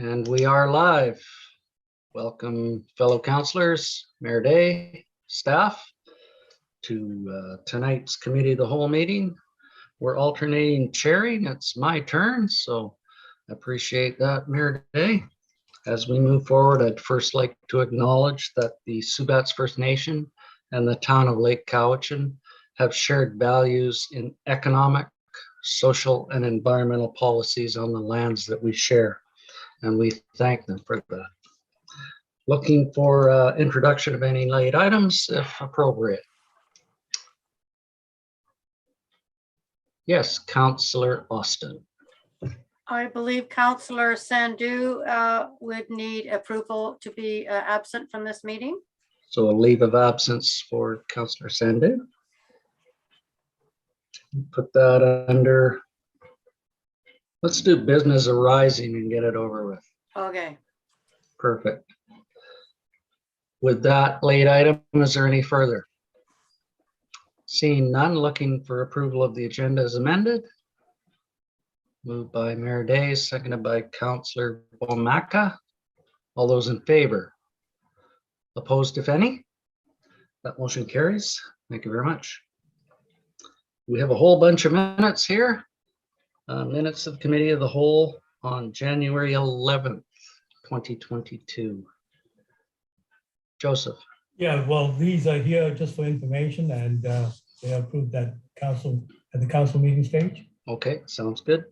And we are live. Welcome, fellow councillors, Mayor Day, staff, to tonight's Committee of the Whole meeting. We're alternating chairing. It's my turn, so I appreciate that, Mayor Day. As we move forward, I'd first like to acknowledge that the Subats First Nation and the town of Lake Cowichan have shared values in economic, social, and environmental policies on the lands that we share. And we thank them for that. Looking for introduction of any late items, if appropriate. Yes, Councillor Austin. I believe Councillor Sandhu would need approval to be absent from this meeting. So a leave of absence for Councillor Sandhu. Put that under, let's do business arising and get it over with. Okay. Perfect. With that late item, is there any further? Seeing none, looking for approval of the agenda as amended. Moved by Mayor Day, seconded by Councillor Bomaka. All those in favor? Opposed, if any? That motion carries. Thank you very much. We have a whole bunch of minutes here. Minutes of Committee of the Whole on January 11th, 2022. Joseph. Yeah, well, these are here just for information, and they approved that council at the council meeting stage. Okay, sounds good.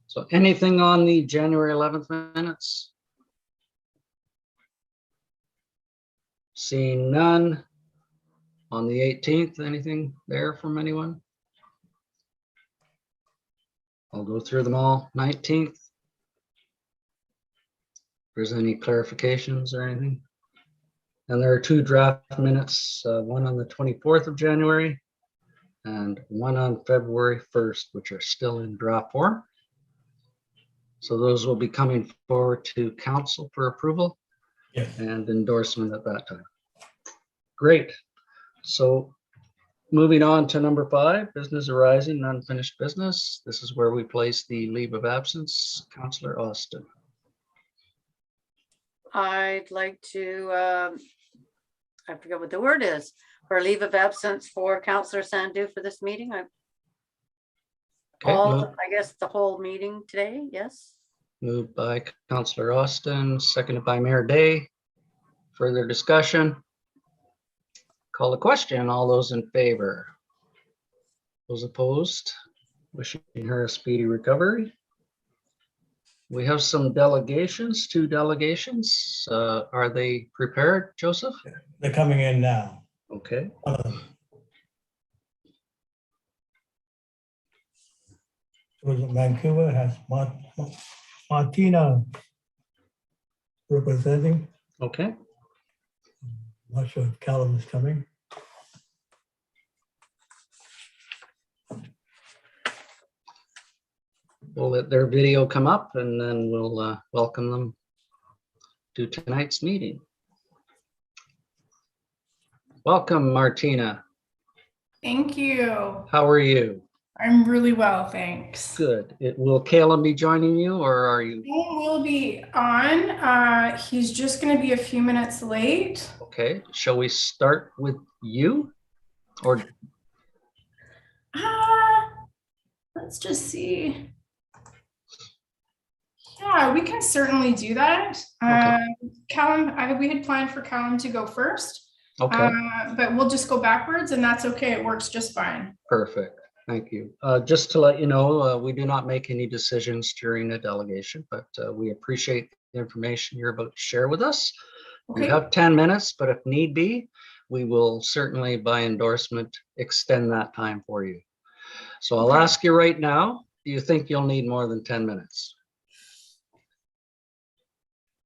So anything on the January 11th minutes? Seeing none. On the 18th, anything there from anyone? I'll go through them all. 19th. If there's any clarifications or anything. And there are two draft minutes, one on the 24th of January and one on February 1st, which are still in draft form. So those will be coming forward to council for approval. Yes. And endorsement at that time. Great. So moving on to number 5, business arising, unfinished business. This is where we place the leave of absence. Councillor Austin. I'd like to, I forget what the word is, for leave of absence for Councillor Sandhu for this meeting. Okay, I guess the whole meeting today, yes. moved by Councillor Austin, seconded by Mayor Day. Further discussion? Call the question. All those in favor? Those opposed? Wishing her a speedy recovery. We have some delegations, 2 delegations. Are they prepared, Joseph? They're coming in now. Okay. Vancouver has Martina representing. Okay. Not sure if Callum is coming. We'll let their video come up and then we'll welcome them to tonight's meeting. Welcome, Martina. Thank you. How are you? I'm really well, thanks. Good. Will Caleb be joining you or are you? He will be on. He's just going to be a few minutes late. Okay. Shall we start with you? Or Let's just see. Yeah, we can certainly do that. Okay. Callum, we had planned for Callum to go first. okay. But we'll just go backwards and that's okay. It works just fine. Perfect. Thank you. Just to let you know, we do not make any decisions during a delegation, but we appreciate the information you're about to share with us. Okay. You have 10 minutes, but if need be, we will certainly by endorsement extend that time for you. So I'll Okay. ask you right now, do you think you'll need more than 10 minutes?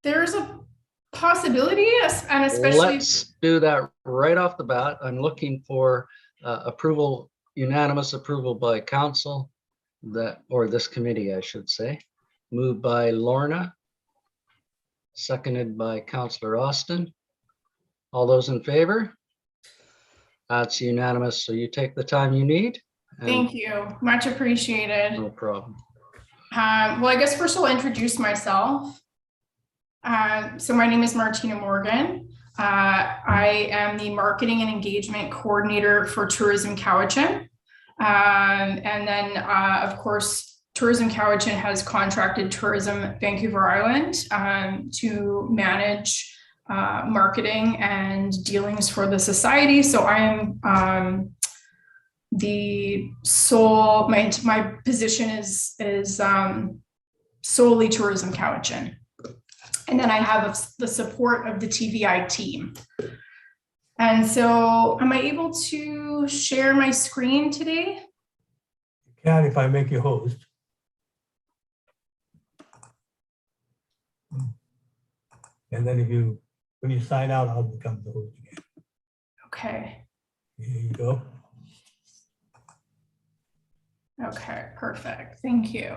There's a possibility, and especially. Let's do that right off the bat. I'm looking for approval, unanimous approval by council, or this committee, I should say. Moved by Lorna, seconded by Councillor Austin. All those in favor? That's unanimous. So you take the time you need. Thank you. Much appreciated. No problem. Well, I guess first I'll introduce myself. So my name is Martina Morgan. I am the Marketing and Engagement Coordinator for Tourism Cowichan. And then, of course, Tourism Cowichan has contracted Tourism Vancouver Island to manage marketing and dealings for the society. So I am the sole, my position is solely Tourism Cowichan. And then I have the support of the TVI team. And so am I able to share my screen today? You can if I make you host. And then when you sign out, I'll become the host again. Okay. Here you go. Okay, perfect. Thank you.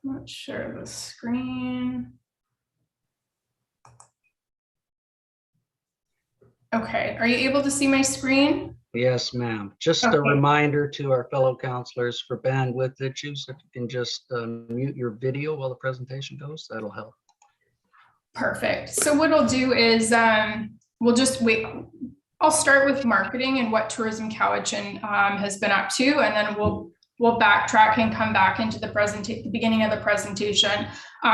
Let's share the screen. Okay, are you able to see my screen? Yes, ma'am. Just a Okay. reminder to our fellow counselors for bandwidth issues, if you can just mute your video while the presentation goes, that'll help. Perfect. So what I'll do is we'll just wait. I'll start with marketing and what Tourism Cowichan has been up to, and then we'll backtrack and come back into the beginning of the presentation,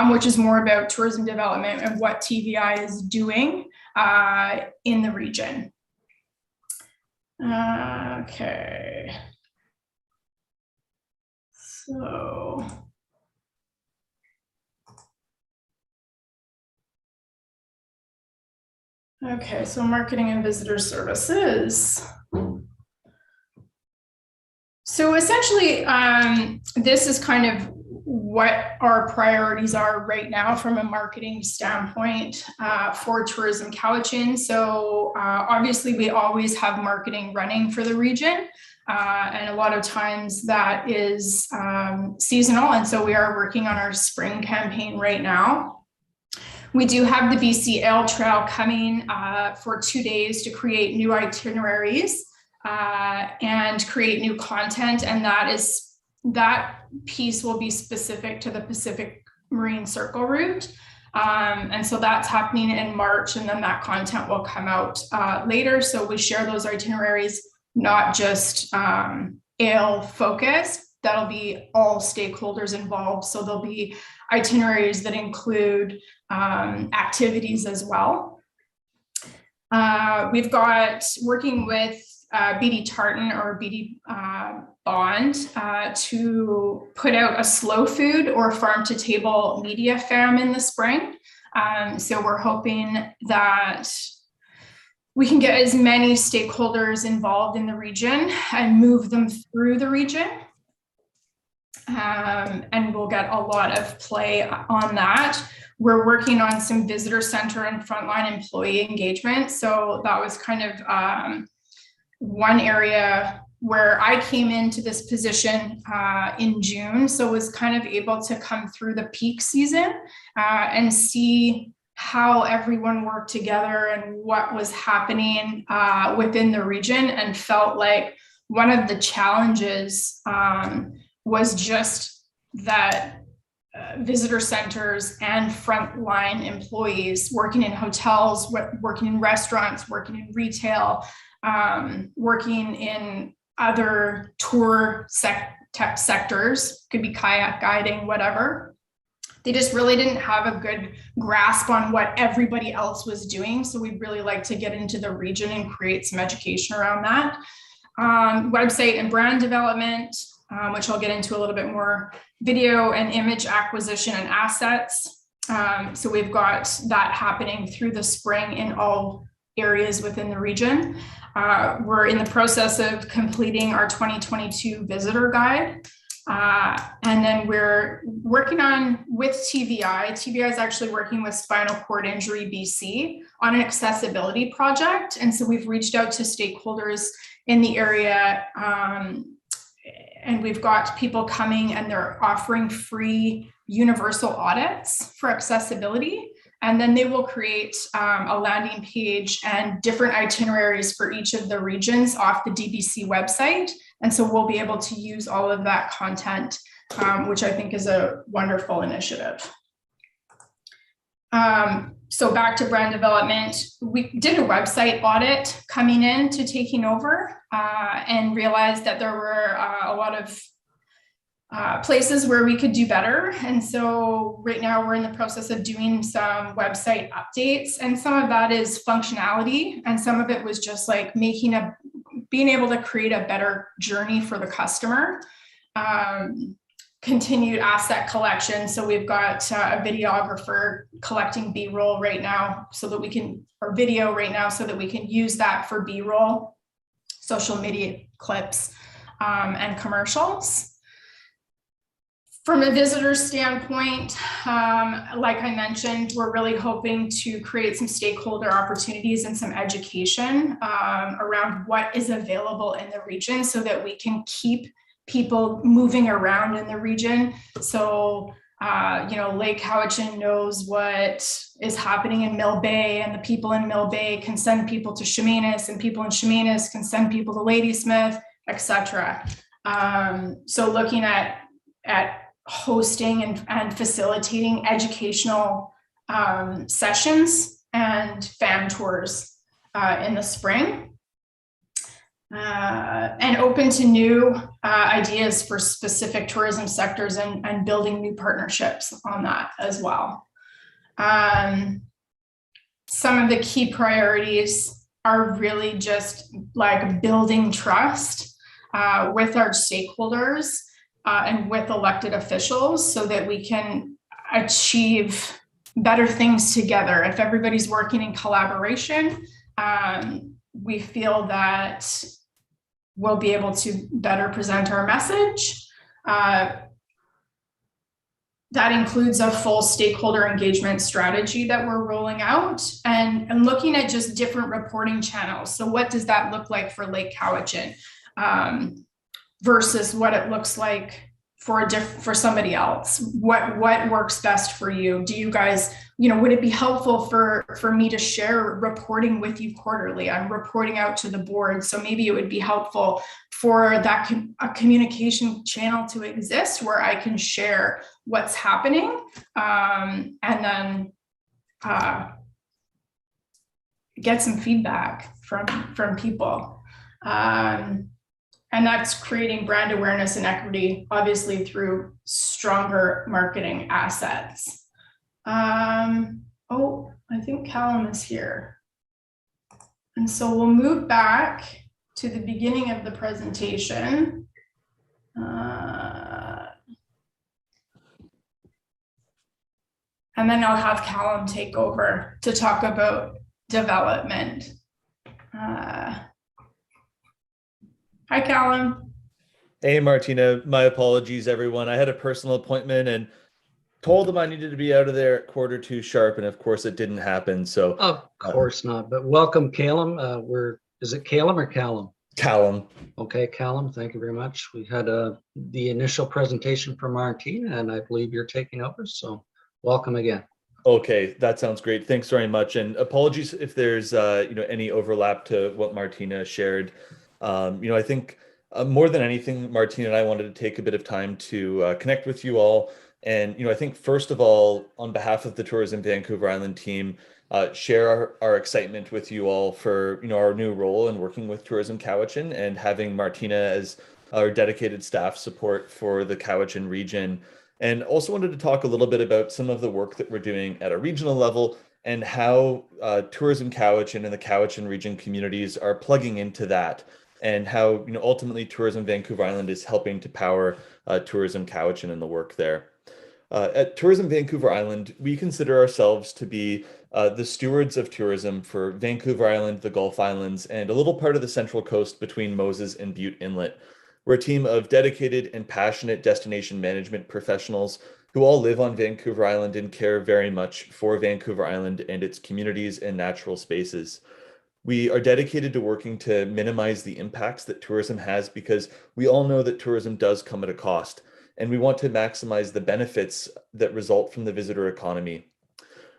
which is more about tourism development and what TVI is doing in the region. Okay. So. Okay, so marketing and visitor services. So essentially, this is kind of what our priorities are right now from a marketing standpoint for Tourism Cowichan. So obviously, we always have marketing running for the region. And a lot of times that is seasonal. And so we are working on our spring campaign right now. We do have the BC Ale Trail coming for 2 days to create new itineraries and create new content. And that piece will be specific to the Pacific Marine Circle route. And so that's happening in March, and then that content will come out later. So we share those itineraries, not just ale focused. That'll be all stakeholders involved. So there'll be itineraries that include activities as well. We've got working with BD Tartan or BD Bond to put out a slow food or farm to table media fam in the spring. So we're hoping that we can get as many stakeholders involved in the region and move them through the region. And we'll get a lot of play on that. We're working on some visitor center and frontline employee engagement. So that was kind of one area where I came into this position in June. So was kind of able to come through the peak season and see how everyone worked together and what was happening within the region, and felt like one of the challenges was just that visitor centers and frontline employees working in hotels, working in restaurants, working in retail, working in other tour sectors, could be kayak guiding, whatever. They just really didn't have a good grasp on what everybody else was doing. So we'd really like to get into the region and create some education around that. Website and brand development, which I'll get into a little bit more, video and image acquisition and assets. So we've got that happening through the spring in all areas within the region. We're in the process of completing our 2022 visitor guide. And then we're working on with TVI. TVI is actually working with Spinal Cord Injury BC on an accessibility project. And so we've reached out to stakeholders in the area, and we've got people coming and they're offering free universal audits for accessibility. And then they will create a landing page and different itineraries for each of the regions off the DBC website. And so we'll be able to use all of that content which I think is a wonderful initiative. So back to brand development, we did a website audit coming in to taking over and realized that there were a lot of places where we could do better. And so right now we're in the process of doing some website updates, and some of that is functionality, and some of it was just like being able to create a better journey for the customer. Continued asset collection. So we've got a videographer collecting B-roll right now so that we can, or video right now so that we can use that for B-roll, social media clips, and commercials. From a visitor standpoint, like I mentioned, we're really hoping to create some stakeholder opportunities and some education around what is available in the region so that we can keep people moving around in the region. So, Lake Cowichan knows what is happening in Mill Bay, and the people in Mill Bay can send people to Chemainus, and people in Chemainus can send people to Ladysmith, etc. So looking at hosting and facilitating educational sessions and fan tours in the spring. And open to new ideas for specific tourism sectors and building new partnerships on that as well. Some of the key priorities are really just like building trust with our stakeholders and with elected officials so that we can achieve better things together. If everybody's working in collaboration, we feel that we'll be able to better present our message. That includes a full stakeholder engagement strategy that we're rolling out and looking at just different reporting channels. So what does that look like for Lake Cowichan versus what it looks like for somebody else? What works best for you? Do you guys, would it be helpful for me to share reporting with you quarterly? I'm reporting out to the board, so maybe it would be helpful for that a communication channel to exist where I can share what's happening, and then get some feedback from people. And that's creating brand awareness and equity, obviously through stronger marketing assets. Oh, I think Callum is here. And so we'll move back to the beginning of the presentation. And then I'll have Callum take over to talk about development. Hi, Callum. Hey, Martina. My apologies, everyone. I had a personal appointment and told them I needed to be out of there at 1:45 sharp, and of course it didn't happen. So Of course not, but welcome, Calum. Is it Calum or Callum? Callum. Okay, Callum, thank you very much. We had the initial presentation from Martina, and I believe you're taking over, so welcome again. Okay, that sounds great. Thanks very much, and apologies if there's any overlap to what Martina shared. I think more than anything, Martina and I wanted to take a bit of time to connect with you all. And, I think first of all, on behalf of the Tourism Vancouver Island team, share our excitement with you all for, our new role in working with Tourism Cowichan and having Martina as our dedicated staff support for the Cowichan region. And also wanted to talk a little bit about some of the work that we're doing at a regional level and how Tourism Cowichan and the Cowichan region communities are plugging into that, and how ultimately Tourism Vancouver Island is helping to power Tourism Cowichan and the work there. At Tourism Vancouver Island, we consider ourselves to be the stewards of tourism for Vancouver Island, the Gulf Islands, and a little part of the Central Coast between Moses and Butte Inlet. We're a team of dedicated and passionate destination management professionals who all live on Vancouver Island and care very much for Vancouver Island and its communities and natural spaces. We are dedicated to working to minimize the impacts that tourism has, because we all know that tourism does come at a cost, and we want to maximize the benefits that result from the visitor economy.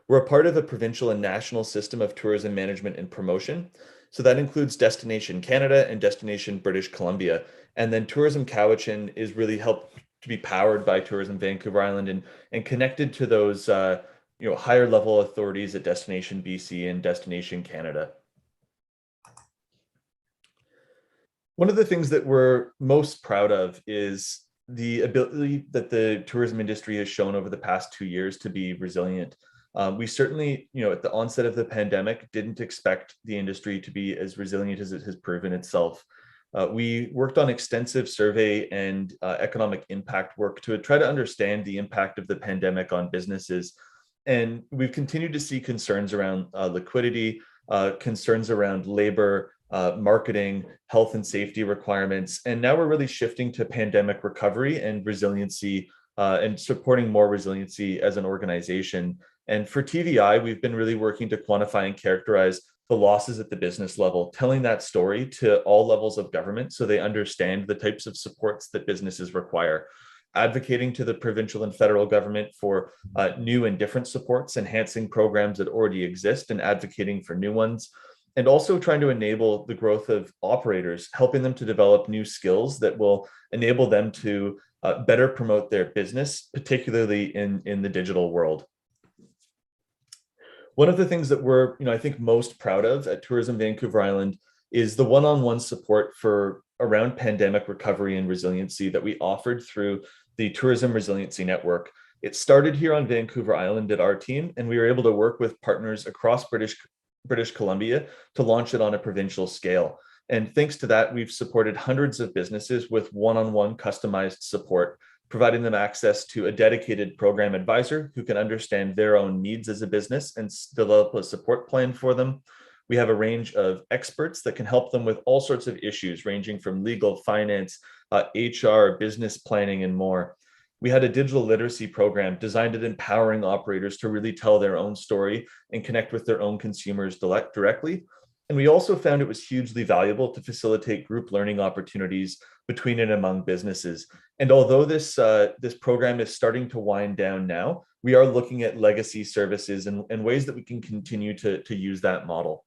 We're a part of a provincial and national system of tourism management and promotion. So that includes Destination Canada and Destination British Columbia. And then Tourism Cowichan is really helped be powered by Tourism Vancouver Island and connected to those higher level authorities at Destination BC and Destination Canada. One of the things that we're most proud of is the ability that the tourism industry has shown over the past 2 years to be resilient. We certainly, at the onset of the pandemic, didn't expect the industry to be as resilient as it has proven itself. We worked on extensive survey and economic impact work to try to understand the impact of the pandemic on businesses. And we've continued to see concerns around liquidity, concerns around labor, marketing, health and safety requirements. And now we're really shifting to pandemic recovery and resiliency and supporting more resiliency as an organization. And for TVI, we've been really working to quantify and characterize the losses at the business level, telling that story to all levels of government so they understand the types of supports that businesses require, advocating to the provincial and federal government for new and different supports, enhancing programs that already exist and advocating for new ones, and also trying to enable the growth of operators, helping them to develop new skills that will enable them to better promote their business, particularly in the digital world. One of the things that we're, I think, most proud of at Tourism Vancouver Island is the one-on-one support for around pandemic recovery and resiliency that we offered through the Tourism Resiliency Network. It started here on Vancouver Island at our team, and we were able to work with partners across British Columbia to launch it on a provincial scale. And thanks to that, we've supported hundreds of businesses with one-on-one customized support, providing them access to a dedicated program advisor who can understand their own needs as a business and develop a support plan for them. We have a range of experts that can help them with all sorts of issues, ranging from legal, finance, HR, business planning, and more. We had a digital literacy program designed at empowering operators to really tell their own story and connect with their own consumers directly. And we also found it was hugely valuable to facilitate group learning opportunities between and among businesses. And although this program is starting to wind down now, we are looking at legacy services and ways that we can continue to use that model.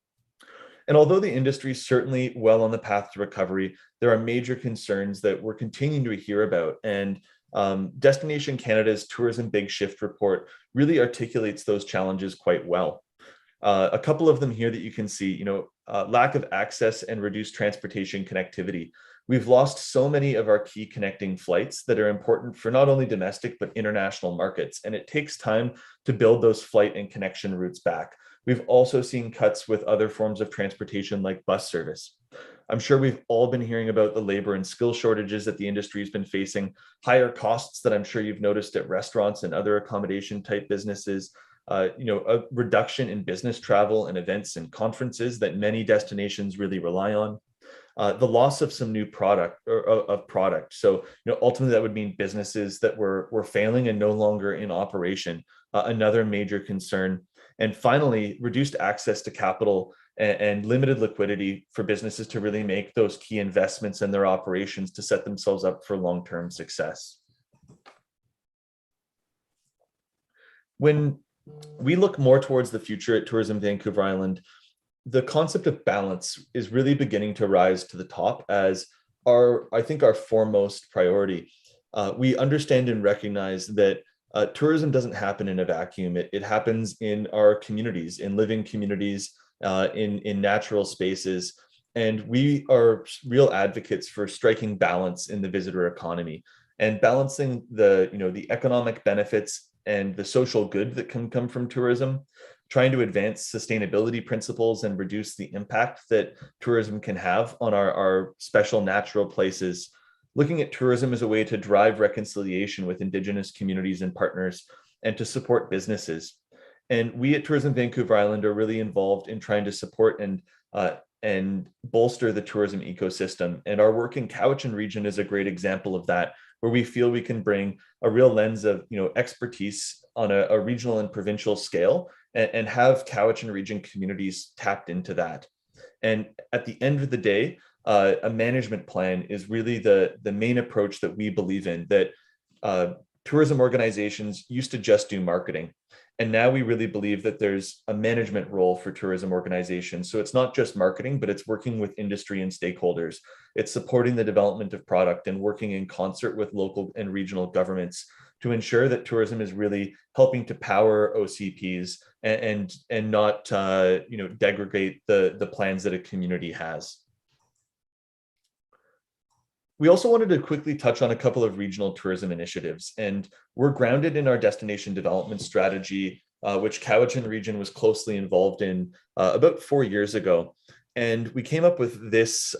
And although the industry is certainly well on the path to recovery, there are major concerns that we're continuing to hear about. And Destination Canada's Tourism Big Shift report really articulates those challenges quite well. A couple of them here that you can see, lack of access and reduced transportation connectivity. We've lost so many of our key connecting flights that are important for not only domestic, but international markets. And it takes time to build those flight and connection routes back. We've also seen cuts with other forms of transportation like bus service. I'm sure we've all been hearing about the labor and skill shortages that the industry has been facing, higher costs that I'm sure you've noticed at restaurants and other accommodation type businesses, a reduction in business travel and events and conferences that many destinations really rely on. The loss of some new product. So, ultimately that would mean businesses that were failing and no longer in operation, another major concern. And finally, reduced access to capital and limited liquidity for businesses to really make those key investments in their operations to set themselves up for long-term success. When we look more towards the future at Tourism Vancouver Island, the concept of balance is really beginning to rise to the top as our foremost priority. We understand and recognize that tourism doesn't happen in a vacuum. It happens in our communities, in living communities, in natural spaces. And we are real advocates for striking balance in the visitor economy and balancing the economic benefits and the social good that can come from tourism, trying to advance sustainability principles and reduce the impact that tourism can have on our special natural places, looking at tourism as a way to drive reconciliation with Indigenous communities and partners and to support businesses. And we at Tourism Vancouver Island are really involved in trying to support and bolster the tourism ecosystem. And our work in Cowichan region is a great example of that, where we feel we can bring a real lens of expertise on a regional and provincial scale and have Cowichan region communities tapped into that. And at the end of the day, a management plan is really the main approach that we believe in, that tourism organizations used to just do marketing. And now we really believe that there's a management role for tourism organizations. So it's not just marketing, but it's working with industry and stakeholders. It's supporting the development of product and working in concert with local and regional governments to ensure that tourism is really helping to power OCPs and not degrade the plans that a community has. We also wanted to quickly touch on a couple of regional tourism initiatives, and we're grounded in our destination development strategy, which Cowichan region was closely involved in about 4 years ago. And we came up with this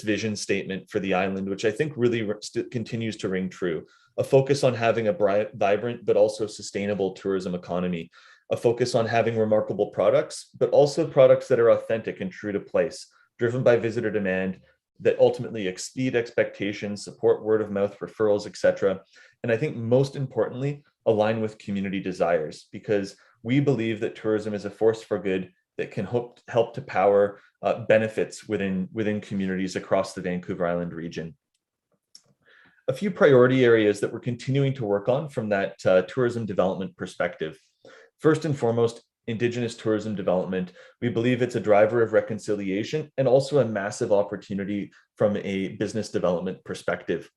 vision statement for the island, which I think really continues to ring true. A focus on having a vibrant but also sustainable tourism economy. A focus on having remarkable products, but also products that are authentic and true to place, driven by visitor demand, that ultimately exceed expectations, support word of mouth referrals, etc. And I think most importantly, align with community desires, because we believe that tourism is a force for good that can help to power benefits within communities across the Vancouver Island region. A few priority areas that we're continuing to work on from that tourism development perspective. First and foremost, Indigenous tourism development. We believe it's a driver of reconciliation and also a massive opportunity from a business development perspective.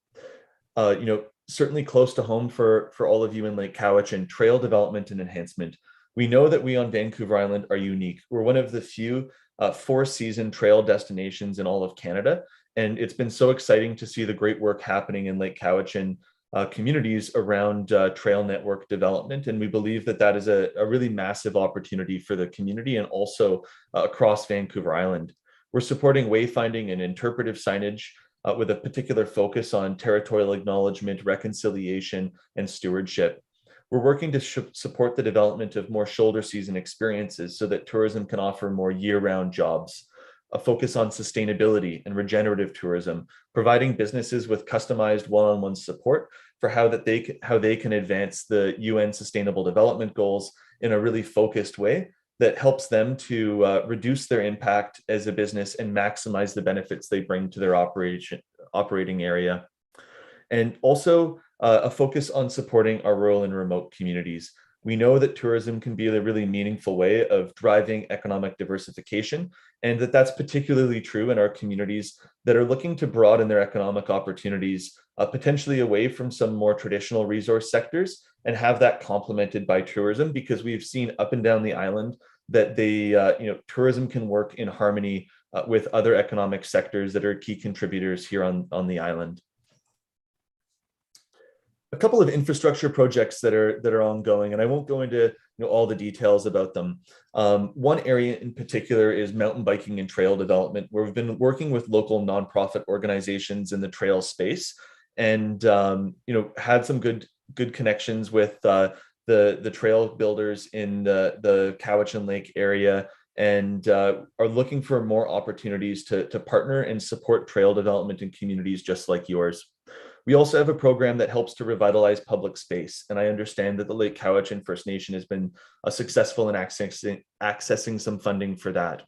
Certainly close to home for all of you in Lake Cowichan, trail development and enhancement. We know that we on Vancouver Island are unique. We're one of the few four-season trail destinations in all of Canada. And it's been so exciting to see the great work happening in Lake Cowichan communities around trail network development. And we believe that that is a really massive opportunity for the community and also across Vancouver Island. We're supporting wayfinding and interpretive signage with a particular focus on territorial acknowledgement, reconciliation, and stewardship. We're working to support the development of more shoulder season experiences so that tourism can offer more year-round jobs. A focus on sustainability and regenerative tourism, providing businesses with customized one-on-one support for how they can advance the UN Sustainable Development Goals in a really focused way that helps them to reduce their impact as a business and maximize the benefits they bring to their operating area. And also a focus on supporting our rural and remote communities. We know that tourism can be a really meaningful way of driving economic diversification, and that's particularly true in our communities that are looking to broaden their economic opportunities, potentially away from some more traditional resource sectors, and have that complemented by tourism, because we've seen up and down the island that tourism can work in harmony with other economic sectors that are key contributors here on the island. A couple of infrastructure projects that are ongoing, and I won't go into all the details about them. One area in particular is mountain biking and trail development, where we've been working with local nonprofit organizations in the trail space, and had some good connections with the trail builders in the Cowichan Lake area, and are looking for more opportunities to partner and support trail development in communities just like yours. We also have a program that helps to revitalize public space, and I understand that the Lake Cowichan First Nation has been successful in accessing some funding for that.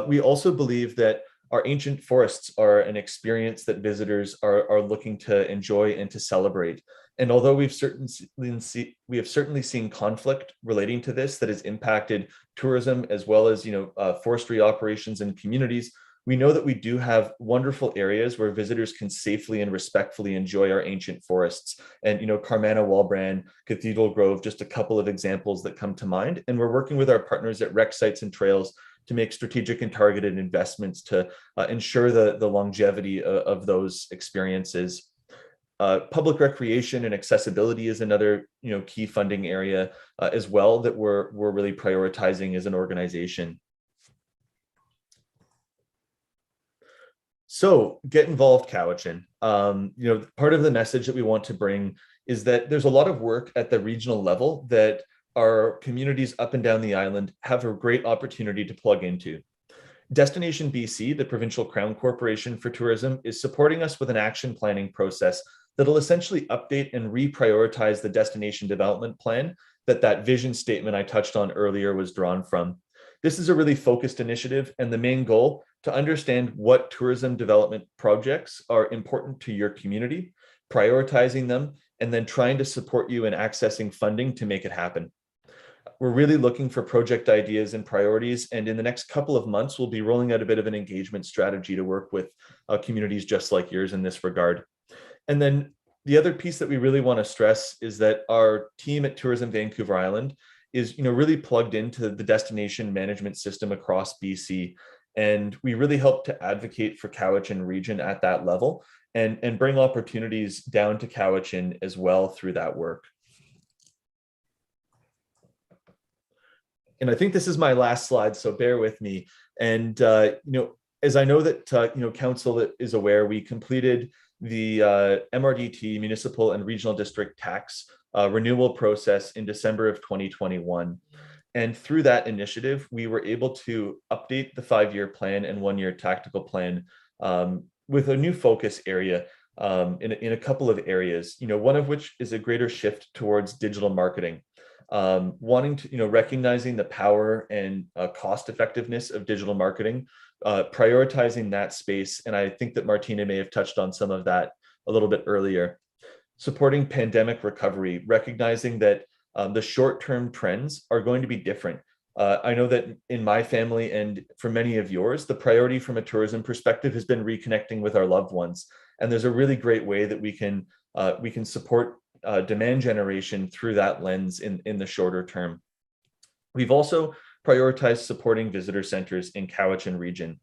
We also believe that our ancient forests are an experience that visitors are looking to enjoy and to celebrate. And although we have certainly seen conflict relating to this that has impacted tourism as well as forestry operations and communities, we know that we do have wonderful areas where visitors can safely and respectfully enjoy our ancient forests. And, Carmanah, Walbran, Cathedral Grove, just a couple of examples that come to mind. And we're working with our partners at Rec Sites and Trails to make strategic and targeted investments to ensure the longevity of those experiences. Public recreation and accessibility is another key funding area as well that we're really prioritizing as an organization. So get involved, Cowichan. Part of the message that we want to bring is that there's a lot of work at the regional level that our communities up and down the island have a great opportunity to plug into. Destination BC, the Provincial Crown Corporation for Tourism, is supporting us with an action planning process that'll essentially update and reprioritize the destination development plan that vision statement I touched on earlier was drawn from. This is a really focused initiative, and the main goal to understand what tourism development projects are important to your community, prioritizing them, and then trying to support you in accessing funding to make it happen. We're really looking for project ideas and priorities, and in the next couple of months, we'll be rolling out a bit of an engagement strategy to work with communities just like yours in this regard. And then the other piece that we really want to stress is that our team at Tourism Vancouver Island is, really plugged into the destination management system across BC. And we really help to advocate for Cowichan region at that level and bring opportunities down to Cowichan as well through that work. And I think this is my last slide, so bear with me. And, as I know that, council is aware, we completed the MRDT municipal and regional district tax renewal process in December of 2021. And through that initiative, we were able to update the 5-year plan and 1-year tactical plan with a new focus area in a couple of areas, one of which is a greater shift towards digital marketing. Wanting to, recognizing the power and cost effectiveness of digital marketing, prioritizing that space. And I think that Martina may have touched on some of that a little bit earlier. Supporting pandemic recovery, recognizing that the short-term trends are going to be different. I know that in my family and for many of yours, the priority from a tourism perspective has been reconnecting with our loved ones. And there's a really great way that we can support demand generation through that lens in the shorter term. We've also prioritized supporting visitor centers in Cowichan region.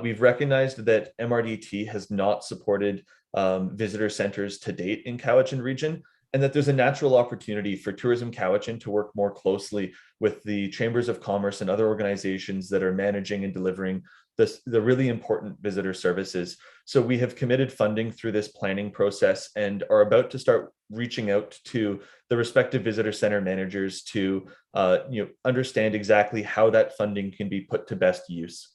We've recognized that MRDT has not supported visitor centers to date in Cowichan region, and that there's a natural opportunity for Tourism Cowichan to work more closely with the chambers of commerce and other organizations that are managing and delivering the really important visitor services. So we have committed funding through this planning process and are about to start reaching out to the respective visitor center managers to understand exactly how that funding can be put to best use.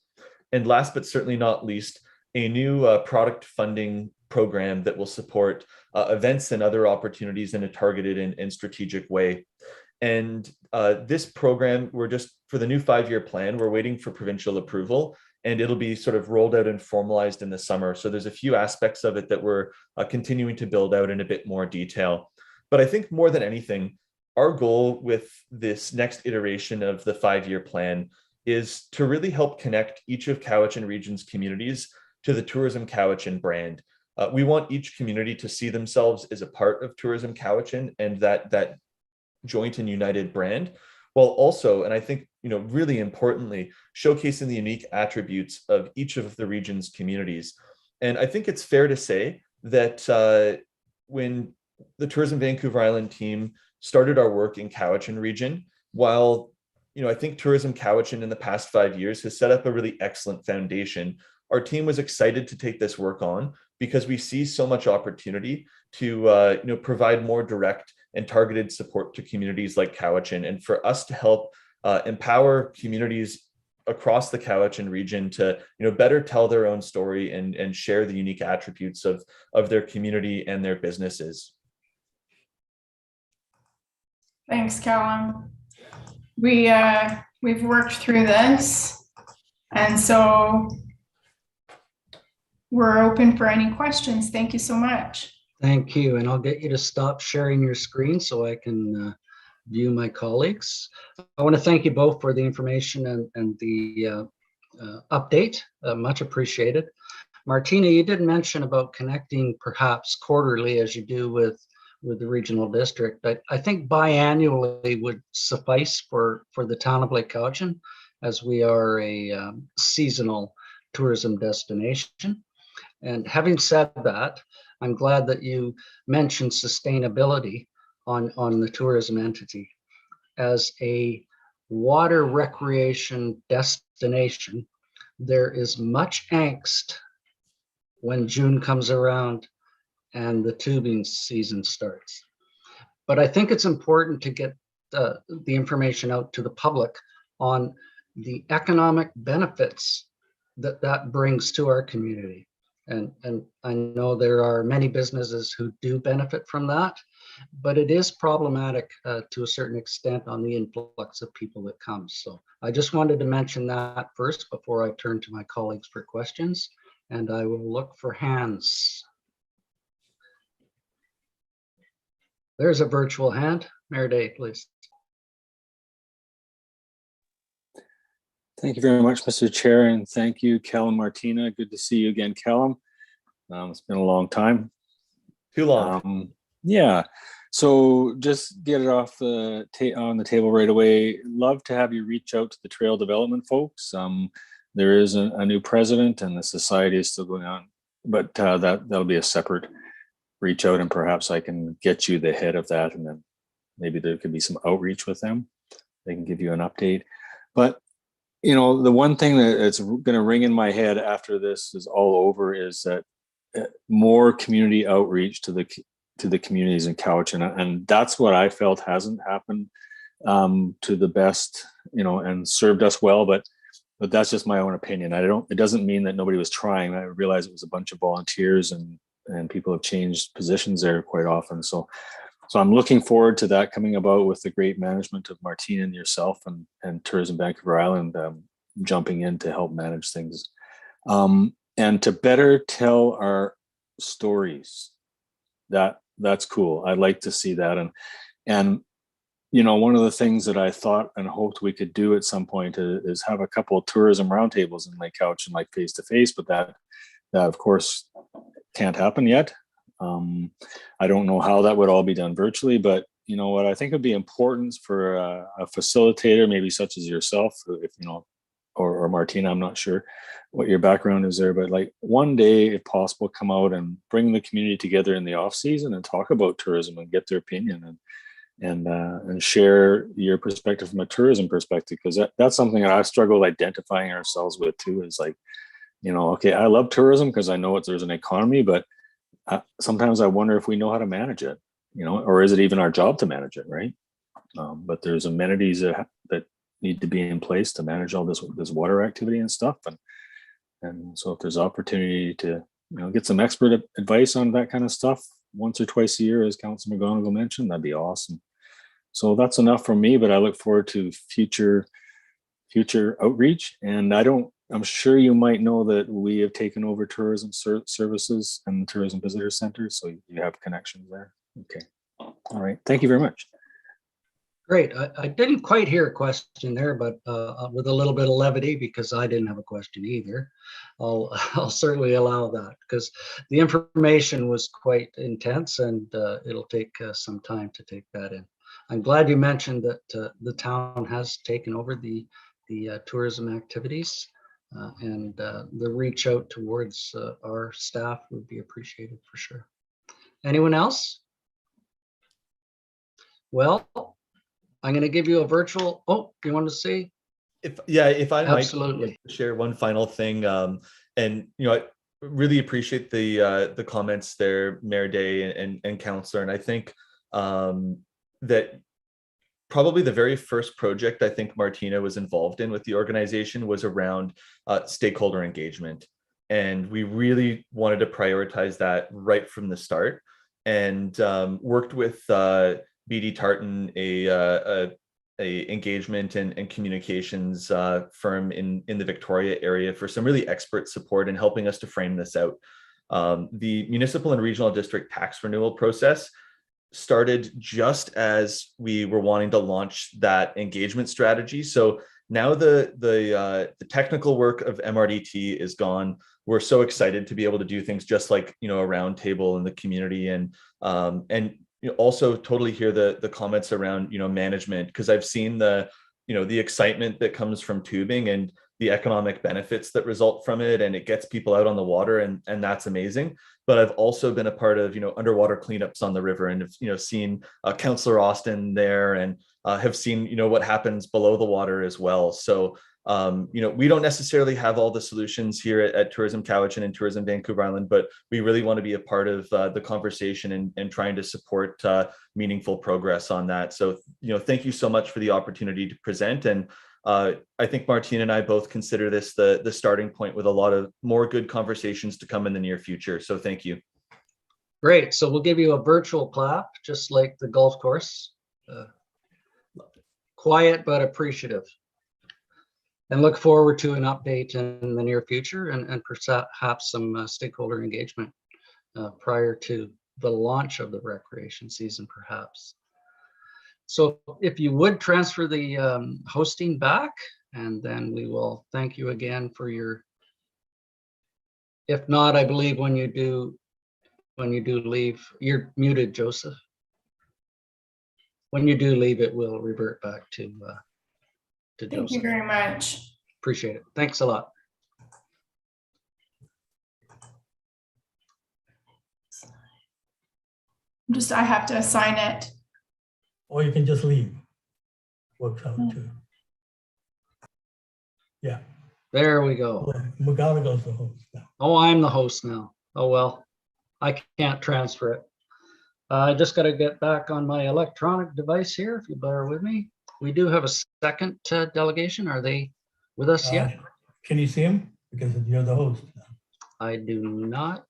And last but certainly not least, a new product funding program that will support events and other opportunities in a targeted and strategic way. And this program, we're just, for the new 5-year plan, we're waiting for provincial approval, and it'll be sort of rolled out and formalized in the summer. So there's a few aspects of it that we're continuing to build out in a bit more detail. But I think more than anything, our goal with this next iteration of the 5-year plan is to really help connect each of Cowichan region's communities to the Tourism Cowichan brand. We want each community to see themselves as a part of Tourism Cowichan and that joint and united brand, while also, and I think, really importantly, showcasing the unique attributes of each of the region's communities. And I think it's fair to say that when the Tourism Vancouver Island team started our work in Cowichan region, while I think Tourism Cowichan in the past 5 years has set up a really excellent foundation, our team was excited to take this work on because we see so much opportunity to provide more direct and targeted support to communities like Cowichan, and for us to help empower communities across the Cowichan region to better tell their own story and share the unique attributes of their community and their businesses. Thanks, Callum. We've worked through this, and so we're open for any questions. Thank you so much. Thank you. And I'll get you to stop sharing your screen so I can view my colleagues. I want to thank you both for the information and the update. Much appreciated. Martina, you did mention about connecting perhaps quarterly as you do with the regional district, but I think biannually would suffice for the town of Lake Cowichan, as we are a seasonal tourism destination. And having said that, I'm glad that you mentioned sustainability on the tourism entity. As a water recreation destination, there is much angst when June comes around and the tubing season starts. But I think it's important to get the information out to the public on the economic benefits that brings to our community. And I know there are many businesses who do benefit from that, but it is problematic to a certain extent on the influx of people that comes. So I just wanted to mention that first before I turn to my colleagues for questions, and I will look for hands. There's a virtual hand. Mayor Day, please. Thank you very much, Mr. Chair, and thank you, Callum Martina. Good to see you again, Callum. It's been a long time. Too long. Yeah, so just get it off the on the table right away. Love to have you reach out to the trail development folks. There is a new president, and the society is still going on, but that'll be a separate reach out, and perhaps I can get you the head of that, and then maybe there could be some outreach with them. They can give you an update. But you know, the one thing that's going to ring in my head after this is all over is that more community outreach to the communities in Cowichan, and that's what I felt hasn't happened to the best, you know, and served us well. But that's just my own opinion. It doesn't mean that nobody was trying. I realized it was a bunch of volunteers and people have changed positions there quite often. So I'm looking forward to that coming about with the great management of Martina and yourself and Tourism Vancouver Island jumping in to help manage things and to better tell our stories. That's cool. I'd like to see that. And you know, one of the things that I thought and hoped we could do at some point is have a couple of tourism roundtables in Lake Cowichan, like face to face, but that of course can't happen yet. I don't know how that would all be done virtually, but you know what I think would be important for a facilitator, maybe such as yourself, if you know, or Martina, I'm not sure what your background is there, but like one day, if possible, come out and bring the community together in the off season and talk about tourism and get their opinion and share your perspective from a tourism perspective, because that's something that I've struggled identifying ourselves with too. Is like, you know, okay, I love tourism because I know there's an economy, but sometimes I wonder if we know how to manage it, you know, or is it even our job to manage it, right? But there's amenities that need to be in place to manage all this water activity and stuff, and so if there's opportunity to, you know, get some expert advice on that kind of stuff once or twice a year, as Councilor McGonigal mentioned, that'd be awesome. So that's enough from me, but I look forward to future outreach. And I'm sure you might know that we have taken over tourism services and the tourism visitor center, so you have connections there. Okay, all right, thank you very much. Great. I didn't quite hear a question there, but with a little bit of levity, because I didn't have a question either, I'll certainly allow that, because the information was quite intense and it'll take some time to take that in. I'm glad you mentioned that the town has taken over the tourism activities, and the reach out towards our staff would be appreciated for sure. Anyone else? Well, I'm going to give you a virtual. Oh, you want to say? If I Absolutely. might share one final thing, and you know, I really appreciate the comments there, Mayor Day and Councillor, and I think that probably the very first project I think Martina was involved in with the organization was around stakeholder engagement, and we really wanted to prioritize that right from the start, and worked with BD Tartan, a engagement and communications firm in the Victoria area, for some really expert support in helping us to frame this out. The municipal and regional district tax renewal process started just as we were wanting to launch that engagement strategy. So now the technical work of MRDT is gone. We're so excited to be able to do things just like, you know, a roundtable in the community, and you know, also totally hear the comments around, you know, management, because I've seen the excitement that comes from tubing and the economic benefits that result from it, and it gets people out on the water, and that's amazing. But I've also been a part of, you know, underwater cleanups on the river, and have, you know, seen Councillor Austin there, and have seen, you know, what happens below the water as well. So you know, we don't necessarily have all the solutions here at Tourism Cowichan and Tourism Vancouver Island, but we really want to be a part of the conversation and trying to support meaningful progress on that. So, you know, thank you so much for the opportunity to present. And I think Martina and I both consider this the starting point with a lot of more good conversations to come in the near future. So thank you. Great. So we'll give you a virtual clap, just like the golf course. Quiet but appreciative. And look forward to an update in the near future, and perhaps some stakeholder engagement prior to the launch of the recreation season, perhaps. So if you would transfer the hosting back, and then we will thank you again for your, if not, I believe when you do leave, you're muted, Joseph. When you do leave, it will revert back to Thank you Joseph. very much. Appreciate it. Thanks a lot. I have to assign it. Or you can just leave. Works out too. Yeah. There we go. McGonagall's the host now. Oh, I'm the host now. Oh, well, I can't transfer it. I just got to get back on my electronic device here, if you bear with me. We do have a second delegation. Are they with us yet? Can you see him? Because you're the host now. I do not.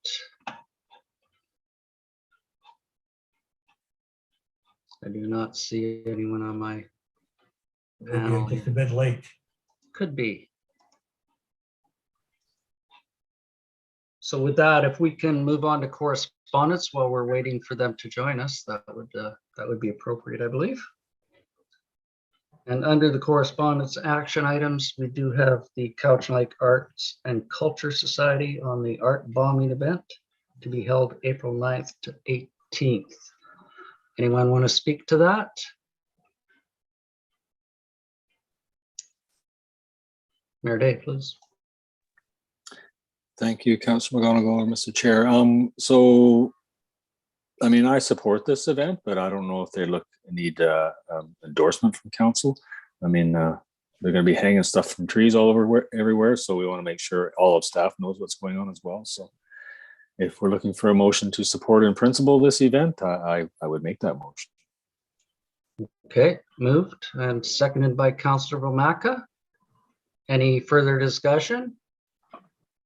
I do not see anyone on my panel. Maybe just a bit late. Could be. So with that, if we can move on to correspondence while we're waiting for them to join us, that would be appropriate, I believe. And under the correspondence action items, we do have the Couch Lake Arts and Culture Society on the art bombing event to be held April 9th to 18th. Anyone want to speak to that? Mayor Day, please. Thank you, Councilor McGonigal, Mr. Chair. So, I mean, I support this event, but I don't know if they need endorsement from council. I mean, they're going to be hanging stuff from trees all over everywhere, so we want to make sure all of staff knows what's going on as well. So, if we're looking for a motion to support in principle this event, I would make that motion. Okay, moved and seconded by Councilor Vomaka. Any further discussion?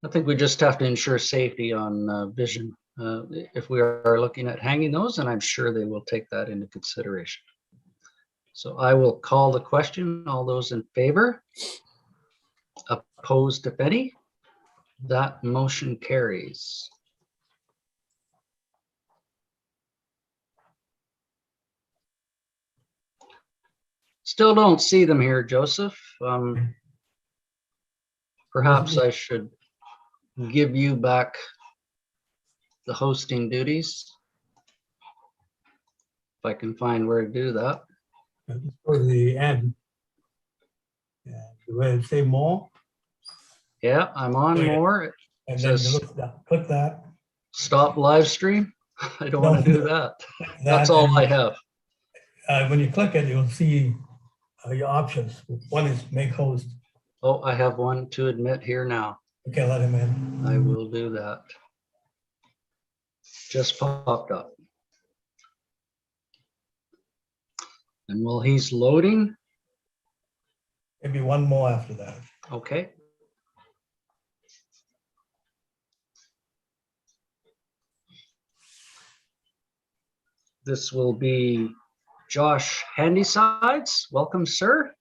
I think we just have to ensure safety on vision. If we are looking at hanging those, and I'm sure they will take that into consideration. So I will call the question. All those in favor? Opposed, if any? That motion carries. Still don't see them here, Joseph. Perhaps I should give you back the hosting duties. If I can find where to do that. For the end. Yeah, where it say more, Yeah, I'm on more. and then you Says look that, click that. stop live stream. I don't want to do that. That's all I have. When you click it, you'll see your options. One is make host. Oh, I have one to admit here now. Okay, let him in. I will do that. Just popped up. And while he's loading, Maybe one more after that. okay. This will be Josh Handysides. Welcome, sir.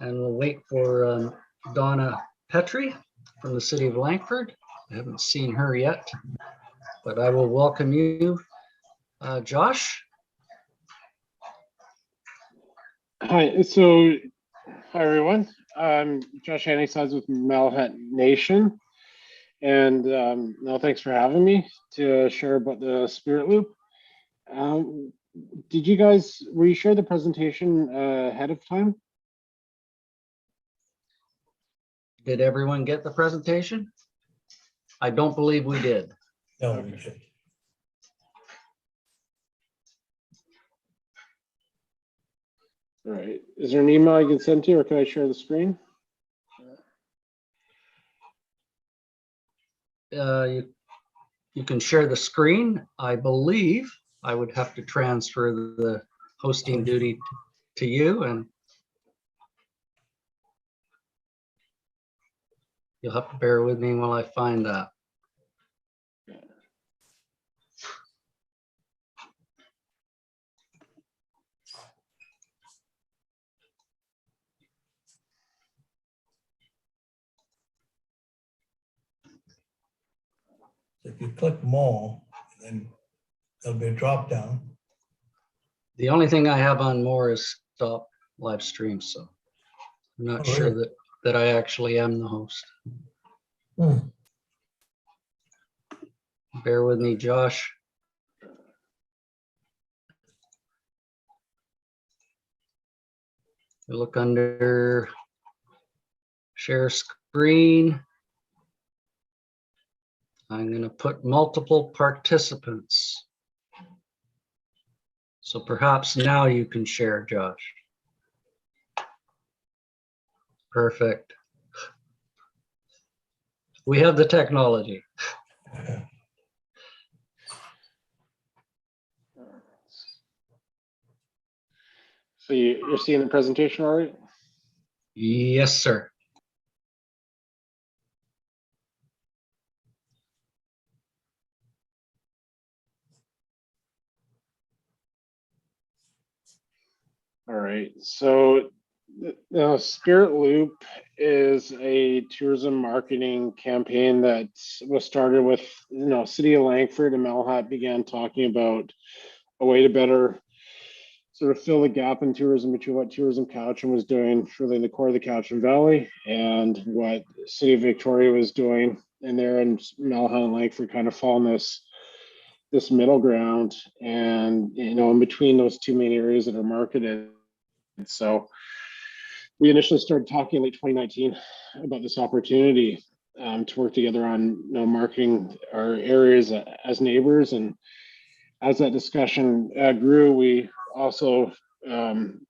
And we'll wait for Donna Petrie from the city of Langford. I haven't seen her yet, but I will welcome you, Josh. Hi, hi everyone. I'm Josh Handysides with Malahat Nation. And no, thanks for having me to share about the Spirit Loop. Were you share the presentation ahead of time? Did everyone get the presentation? I don't believe we did. No, Okay. we should. All right. Is there an email I can send to you, or can I share the screen? You can share the screen. I believe I would have to transfer the hosting duty to you, and you'll have to bear with me while I find that. So if you click more, then there'll be a drop down. The only thing I have on more is stop live stream, so I'm not Oh, sure really? that I actually am the host. Hmm. Bear with me, Josh. You look under share screen. I'm going to put multiple participants. So perhaps now you can share, Josh. Perfect. We have the technology. So you're seeing the presentation all right? Yes, sir. All right. So Spirit Loop is a tourism marketing campaign that was started with, City of Langford and Malhat began talking about a way to better sort of fill the gap in tourism between what Tourism Cowichan was doing really in the core of the Cowichan Valley and what City of Victoria was doing in there, and Malhat and Langford kind of fall in this middle ground, and in between those two main areas that are marketed. So we initially started talking in late 2019 about this opportunity to work together on marketing our areas as neighbors. And as that discussion grew, we also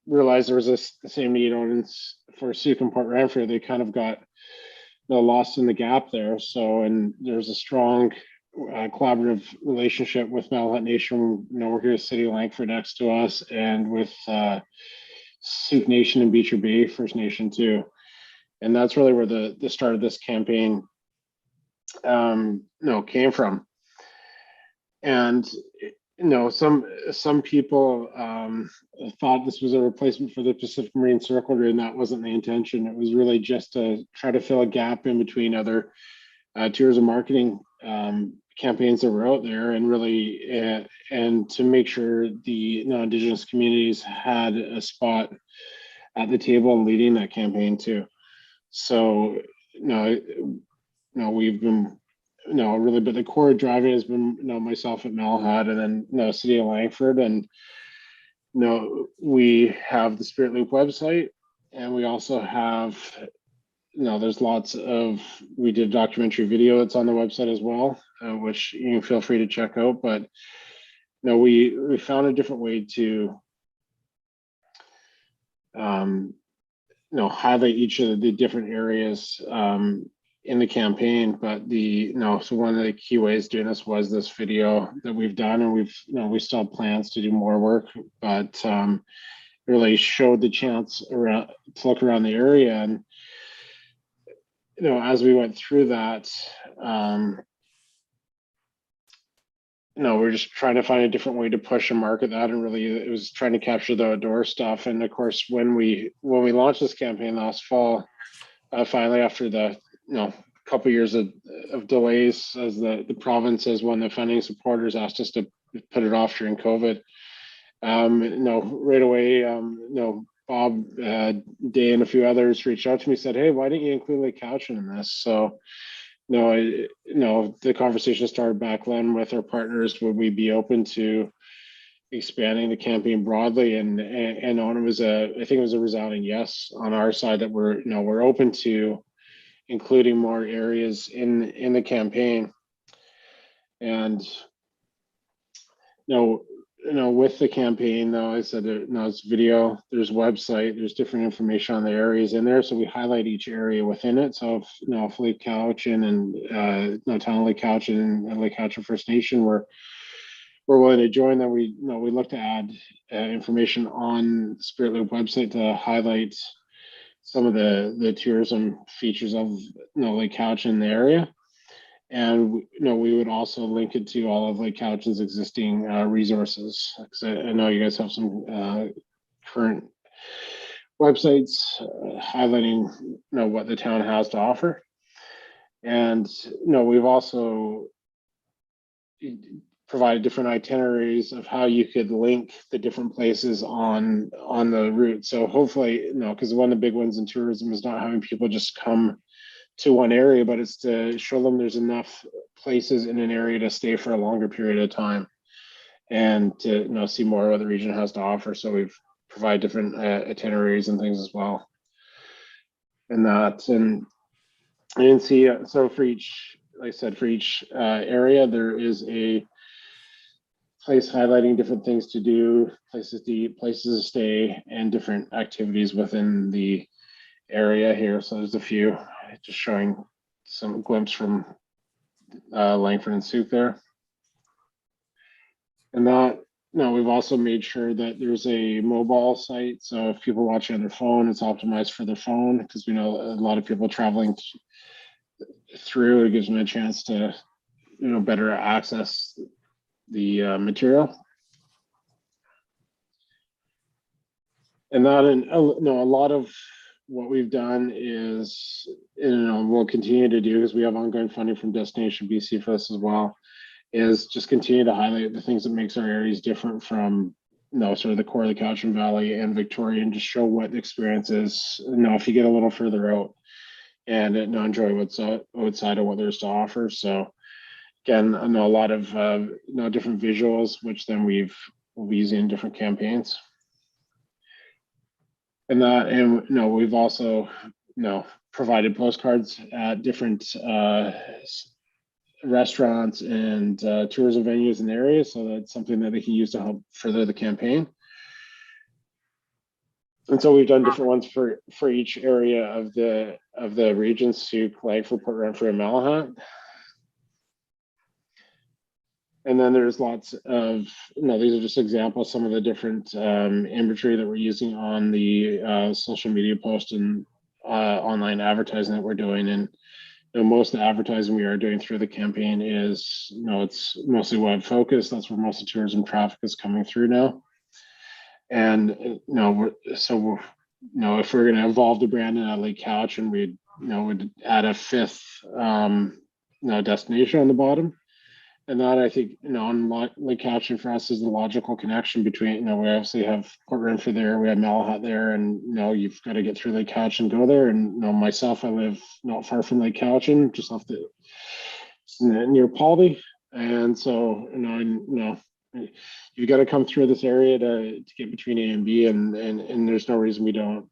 realized there was the same need audience for Suk and Port Ranford. They kind of got lost in the gap there. So, and there's a strong collaborative relationship with Malhat Nation, working with City of Langford next to us, and with Suk Nation and Beecher Bay First Nation too. And that's really where the start of this campaign came from. And some people thought this was a replacement for the Pacific Marine Circle, and that wasn't the intention. It was really just to try to fill a gap in between other tourism marketing campaigns that were out there, and really and to make sure the Indigenous communities had a spot at the table and leading that campaign too. So we've been really, but the core driving has been myself at Malhat, and then City of Langford, and we have the Spirit Loop website, and we also have there's lots of, we did a documentary video that's on the website as well, which you can feel free to check out. But we found a different way to highlight each of the different areas in the campaign. But so one of the key ways doing this was this video that we've done, and we still have plans to do more work, but really showed the chance around to look around the area. And as we went through that, we're just trying to find a different way to push and market that, and really it was trying to capture the outdoor stuff. And of course, when we launched this campaign last fall, finally after the couple years of delays, as the province, as one of the funding supporters asked us to put it off during COVID, right away, Bob, Day, and a few others reached out to me, said, "Hey, why didn't you include Lake Cowichan in this?" So, the conversation started back then with our partners. Would we be open to expanding the campaign broadly? And on it was I think it was a resounding yes on our side, that we're open to including more areas in the campaign. And with the campaign, though, I said it's video, there's website, there's different information on the areas in there, so we highlight each area within it. So if Lake Cowichan and town of Lake Cowichan and Lake Cowichan First Nation were willing to join, then we look to add information on the Spirit Loop website to highlight some of the tourism features of Lake Cowichan in the area. And we would also link it to all of Lake Cowichan's existing resources, because I know you guys have some current websites highlighting what the town has to offer. And we've also provided different itineraries of how you could link the different places on the route. So hopefully, because one of the big ones in tourism is not having people just come to one area, but it's to show them there's enough places in an area to stay for a longer period of time and to see more of what the region has to offer. So we've provided different itineraries and things as well. And I didn't see, so for each, like I said, for each area, there is a place highlighting different things to do, places to eat, places to stay, and different activities within the area here. So there's a few just showing some glimpse from Langford and Souk there. And that, we've also made sure that there's a mobile site. So if people watching on their phone, it's optimized for their phone, because we know a lot of people traveling through, it gives them a chance to, better access the material. And that, a lot of what we've done is, we'll continue to do, because we have ongoing funding from Destination BC for this as well, is just continue to highlight the things that makes our areas different from, sort of the core of the Cowichan Valley and Victoria, and just show what the experience is, if you get a little further out and enjoy what's outside of what there's to offer. So again, I know a lot of different visuals, which then we'll be using in different campaigns. And we've also provided postcards at different restaurants and tourism venues in the area, so that's something that they can use to help further the campaign. And so we've done different ones for each area of the region: Souk, Langford, Port Renfrew, and Malahat. And then there's lots of, these are just examples, some of the different imagery that we're using on the social media post and online advertising that we're doing. And most of the advertising we are doing through the campaign is, it's mostly web focused. That's where most of tourism traffic is coming through now. And, if we're going to evolve the brand in Lake Cowichan, we'd add a fifth, destination on the bottom. And that, I think, on Lake Cowichan for us is the logical connection between, we obviously have Port Renfrew there, we have Malahat there, and you've got to get through Lake Cowichan and go there. And myself, I live not far from Lake Cowichan, just off near Palby. And so, you've got to come through this area to get between A and B, and there's no reason we don't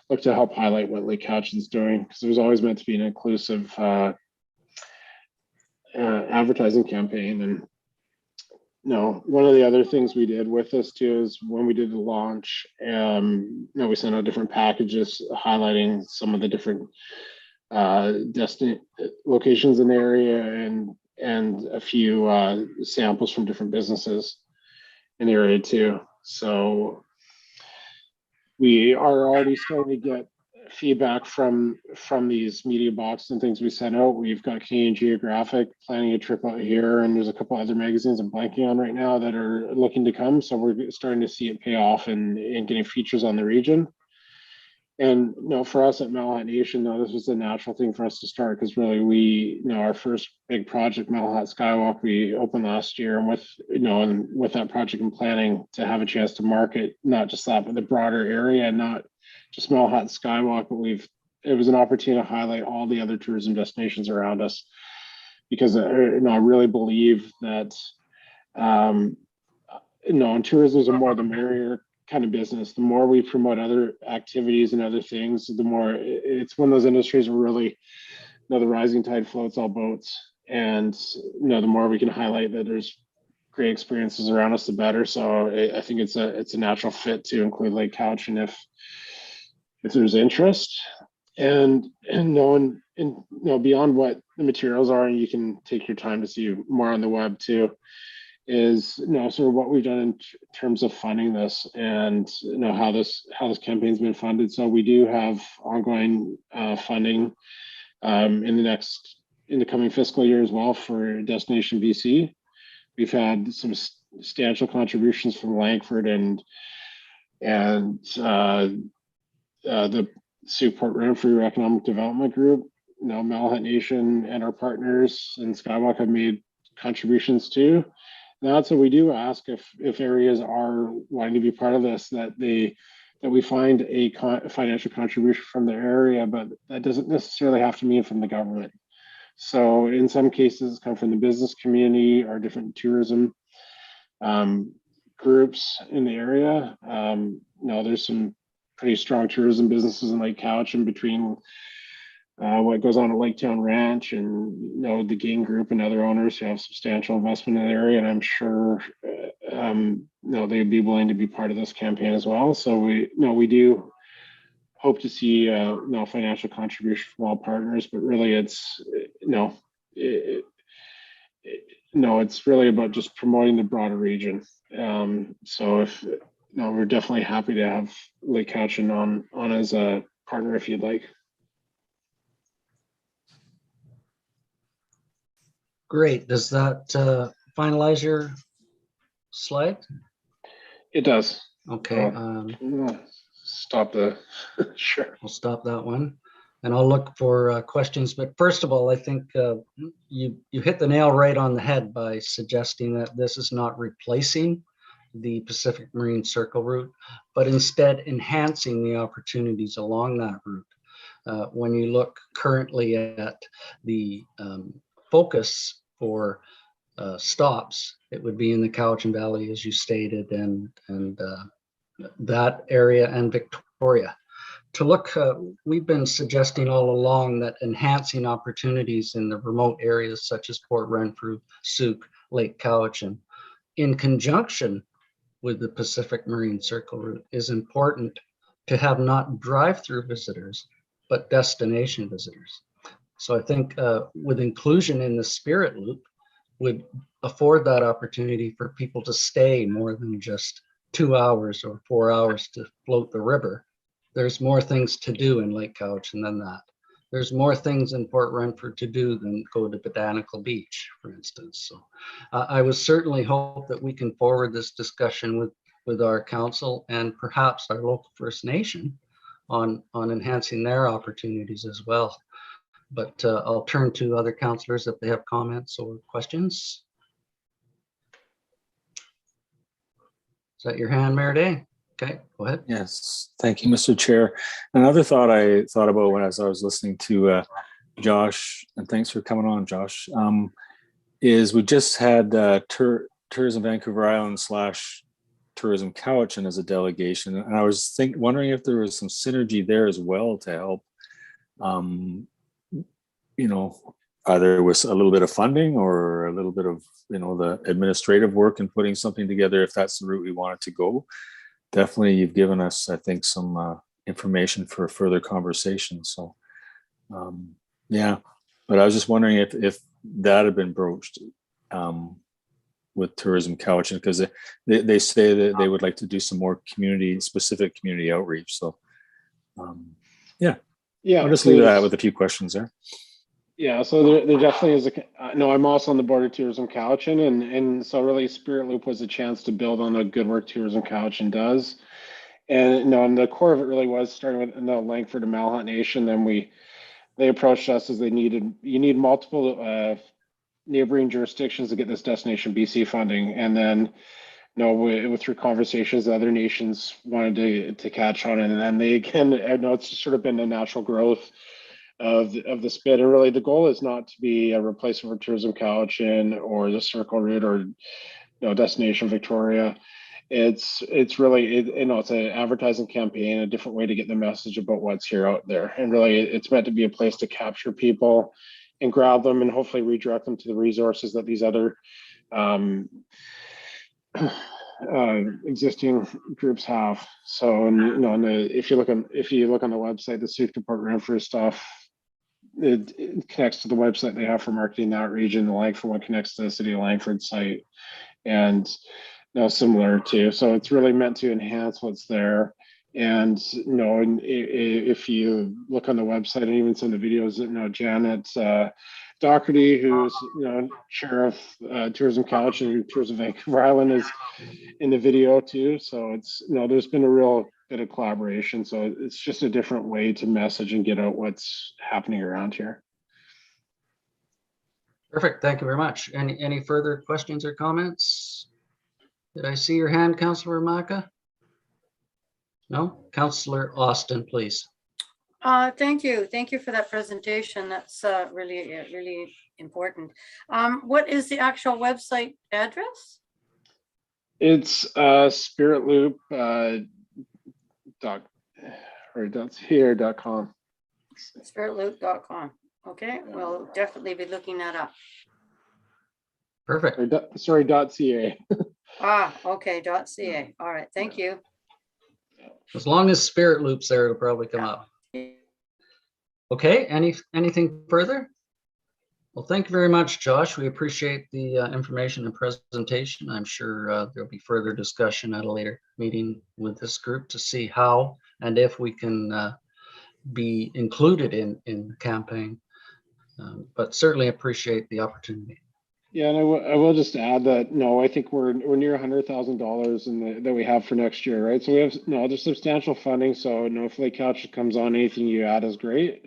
look to help highlight what Lake Cowichan's doing, because it was always meant to be an inclusive advertising campaign. And one of the other things we did with this too is when we did the launch, we sent out different packages highlighting some of the different locations in the area, and a few samples from different businesses in the area too. So we are already starting to get feedback from these media boxes and things we sent out. We've got Canadian Geographic planning a trip out here, and there's a couple other magazines I'm blanking on right now that are looking to come. So we're starting to see it pay off and getting features on the region. And for us at Malahat Nation, this was a natural thing for us to start, because really we, our first big project, Malahat Skywalk, we opened last year, and with that project and planning, to have a chance to market not just that, but the broader area, not just Malahat Skywalk, but it was an opportunity to highlight all the other tourism destinations around us, because I really believe that and tourism is a more the merrier kind of business. The more we promote other activities and other things, the more it's one of those industries where really, the rising tide floats all boats, and the more we can highlight that there's great experiences around us, the better. So I think it's a natural fit to include Lake Cowichan if there's interest, and beyond what the materials are, and you can take your time to see more on the web too, is sort of what we've done in terms of funding this, and how this campaign's been funded. So we do have ongoing funding in the coming fiscal year as well for Destination BC. We've had some substantial contributions from Langford and the Souk Port Renfrew Economic Development Group. Malahat Nation and our partners in Skywalk have made contributions too. That's what we do ask if areas are wanting to be part of this, that we find a financial contribution from their area, but that doesn't necessarily have to mean from the government. So in some cases, come from the business community or different tourism groups in the area. There's some pretty strong tourism businesses in Lake Couch, in between what goes on at Lake Town Ranch and the Gang Group and other owners who have substantial investment in the area, and I'm sure they'd be willing to be part of this campaign as well. So we do hope to see financial contribution from all partners, but really it's it's really about just promoting the broader region. So if we're definitely happy to have Lake Couch on as a partner if you'd like. Great. Does that finalize your slide? It does. Okay. Stop the sure. I'll stop that one, and I'll look for questions. But first of all, I think you hit the nail right on the head by suggesting that this is not replacing the Pacific Marine Circle route, but instead enhancing the opportunities along that route. When you look currently at the focus for stops, it would be in the Cowichan Valley, as you stated, and that area and Victoria. To look, we've been suggesting all along that enhancing opportunities in the remote areas such as Port Renfrew, Souk, Lake Cowichan, in conjunction with the Pacific Marine Circle route, is important to have not drive-through visitors, but destination visitors. So I think with inclusion in the Spirit Loop would afford that opportunity for people to stay more than just 2 hours or 4 hours to float the river. There's more things to do in Lake Cowichan than that. There's more things in Port Renfrew to do than go to Botanical Beach, for instance. So I would certainly hope that we can forward this discussion with our council and perhaps our local First Nation on enhancing their opportunities as well. But I'll turn to other councillors if they have comments or questions. Is that your hand, Mayor Day? Okay, go ahead. Yes, thank you, Mr. Chair. Another thought I thought about when I was listening to Josh, and thanks for coming on, Josh, is we just had Tourism Vancouver Island / Tourism Cowichan as a delegation, and I was wondering if there was some synergy there as well to help, either with a little bit of funding or a little bit of the administrative work and putting something together if that's the route we wanted to go. Definitely, you've given us, I think, some information for further conversation. So, yeah, but I was just wondering if that had been broached with Tourism Cowichan, because they say that they would like to do some more specific community outreach. So, yeah, I'll just leave that with a few questions there. Yeah, so there definitely is I'm also on the board of Tourism Cowichan, and so really Spirit Loop was a chance to build on the good work Tourism Cowichan does. And and the core of it really was starting with Langford and Malhut Nation. Then they approached us as you need multiple neighboring jurisdictions to get this Destination BC funding. And then through conversations, other nations wanted to catch on, and then it's just sort of been a natural growth of the SPID. And really the goal is not to be a replacement for Tourism Cowichan or the Circle route or Destination Victoria. It's really it's an advertising campaign, a different way to get the message about what's here out there. And really it's meant to be a place to capture people and grab them and hopefully redirect them to the resources that these other existing groups have. So, and if you look on the website, the Souk to Port Renfrew stuff, it connects to the website they have for marketing that region. The Langford one connects to the City of Langford site, and similar too. So it's really meant to enhance what's there. And and if you look on the website and even some of the videos, Janet Doherty, who's chair of Tourism Cowichan and Tourism Vancouver Island, is in the video too. So it's there's been a real bit of collaboration. So it's just a different way to message and get out what's happening around here. Perfect. Thank you very much. Any further questions or comments? Did I see your hand, Councillor Maka? No? Councillor Austin, please. Thank you. Thank you for that presentation. That's really important. What is the actual website address? It's spiritloop .com. Spiritloop.com. Okay, we'll definitely be looking that up. Perfect. Sorry, .ca. Okay, .ca. All right, thank you. As long as Spirit Loop's there, it'll probably come up. Okay, anything further? Well, thank you very much, Josh. We appreciate the information and presentation. I'm sure there'll be further discussion at a later meeting with this group to see how and if we can be included in the campaign. But certainly appreciate the opportunity. Yeah, and I will just add that no, I think we're near $100,000 that we have for next year, right? So we have there's substantial funding. So no, if Lake Couch comes on, anything you add is great.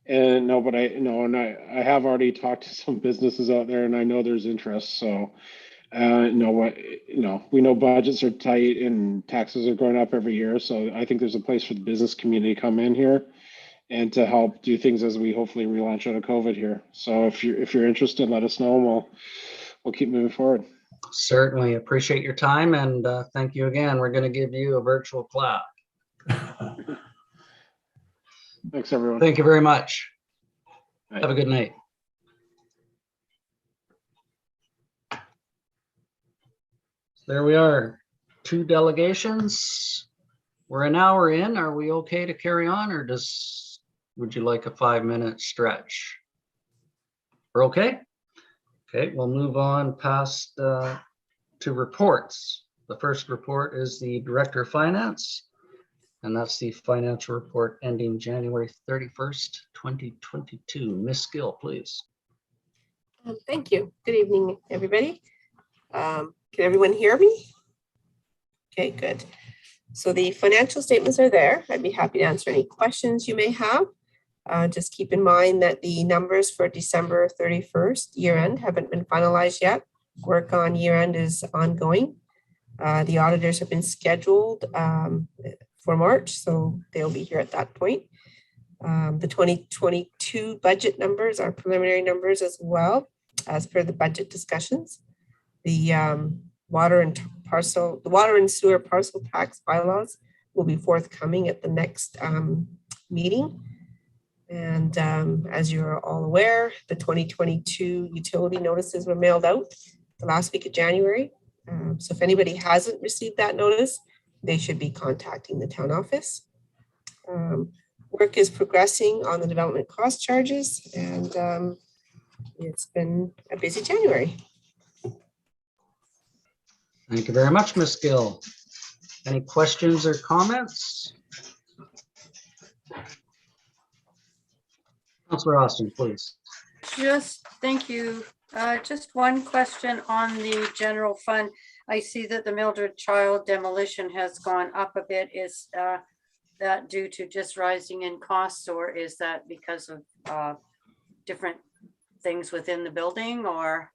And no, but I have already talked to some businesses out there, and I know there's interest. So we know budgets are tight and taxes are going up every year. So I think there's a place for the business community to come in here and to help do things as we hopefully relaunch out of COVID here. So if you're interested, let us know, and we'll keep moving forward. Certainly appreciate your time, and thank you again. We're going to give you a virtual clap. Thanks, everyone. Thank you very much. Bye. Have a good night. There we are, 2 delegations. We're an hour in. Are we okay to carry on, or would you like a 5-minute stretch? We're okay? Okay, we'll move on past to reports. The first report is the Director of Finance, and that's the financial report ending January 31st, 2022. Ms. Gill, please. Thank you. Good evening, everybody. Can everyone hear me? Okay, good. So the financial statements are there. I'd be happy to answer any questions you may have. Just keep in mind that the numbers for December 31st year end haven't been finalized yet. Work on year end is ongoing. The auditors have been scheduled for March, so they'll be here at that point. The 2022 budget numbers are preliminary numbers as well, as per the budget discussions. The water and sewer parcel tax bylaws will be forthcoming at the next meeting. And as you're all aware, the 2022 utility notices were mailed out the last week of January. So if anybody hasn't received that notice, they should be contacting the town office. Work is progressing on the development cost charges, and it's been a busy January. Thank you very much, Ms. Gill. Any questions or comments? Councillor Austin, please. Thank you. Just one question on the general fund. I see that the Mildred Child demolition has gone up a bit. Is that due to just rising in costs, or is that because of different things within the building, or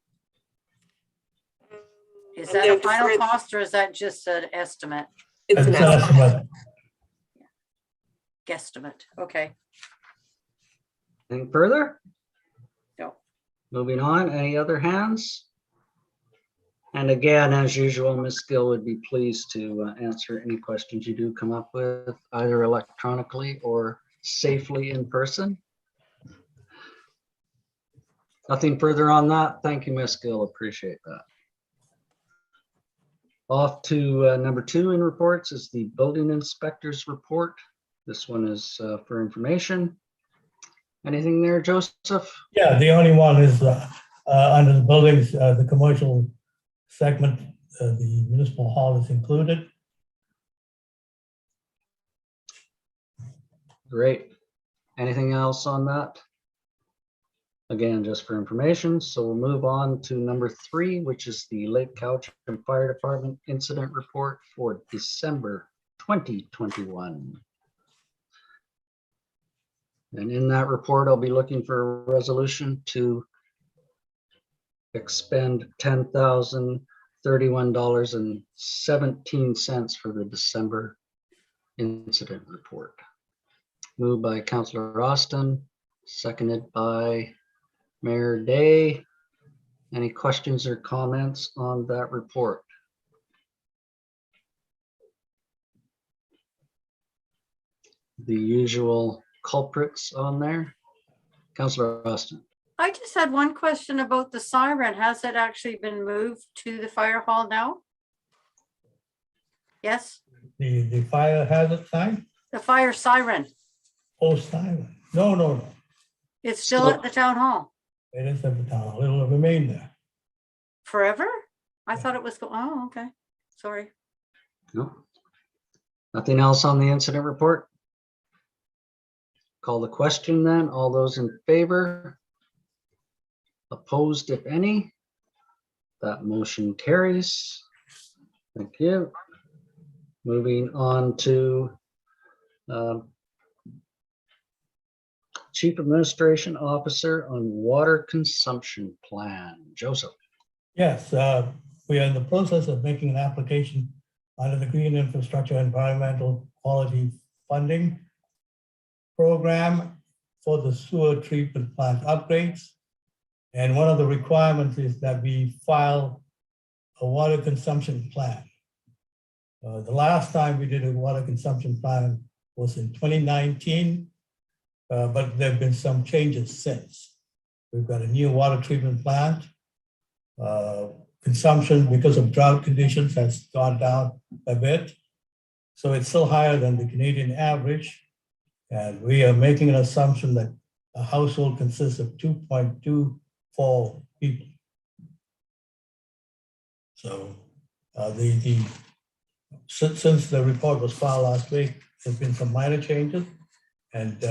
is that a final cost, or is that just an estimate? It's an estimate. Guesstimate. Okay. Anything further? No. Moving on, any other hands? And again, as usual, Ms. Gill would be pleased to answer any questions you do come up with, either electronically or safely in person. Nothing further on that. Thank you, Ms. Gill. Appreciate that. Off to number 2 in reports is the building inspector's report. This one is for information. Anything there, Joseph? Yeah, the only one is under the buildings, the commercial segment, the municipal hall is included. Great. Anything else on that? Again, just for information. So we'll move on to number 3, which is the Lake Cowichan Fire Department incident report for December 2021. And in that report, I'll be looking for a resolution to expend $10,031.17 for the December incident report. Moved by Councillor Austin, seconded by Mayor Day. Any questions or comments on that report? The usual culprits on there. Councillor Austin. I just had one question about the siren. Has it actually been moved to the fire hall now? Yes, The fire hazard sign? the fire siren. Oh, siren. No. It's still at the town hall It is at the town hall. It'll remain there. forever? I thought it was, oh, okay, sorry. No. Nothing else on the incident report? Call the question then. All those in favor? Opposed, if any? That motion carries. Thank you. Moving on to Chief Administration Officer on Water Consumption Plan. Joseph. Yes, we are in the process of making an application under the Green Infrastructure Environmental Quality Funding Program for the sewer treatment plant upgrades. And one of the requirements is that we file a water consumption plan. The last time we did a water consumption plan was in 2019, but there have been some changes since. We've got a new water treatment plant. Consumption, because of drought conditions, has gone down a bit. So it's still higher than the Canadian average. And we are making an assumption that a household consists of 2.24 people. So since the report was filed last week, there's been some minor changes, and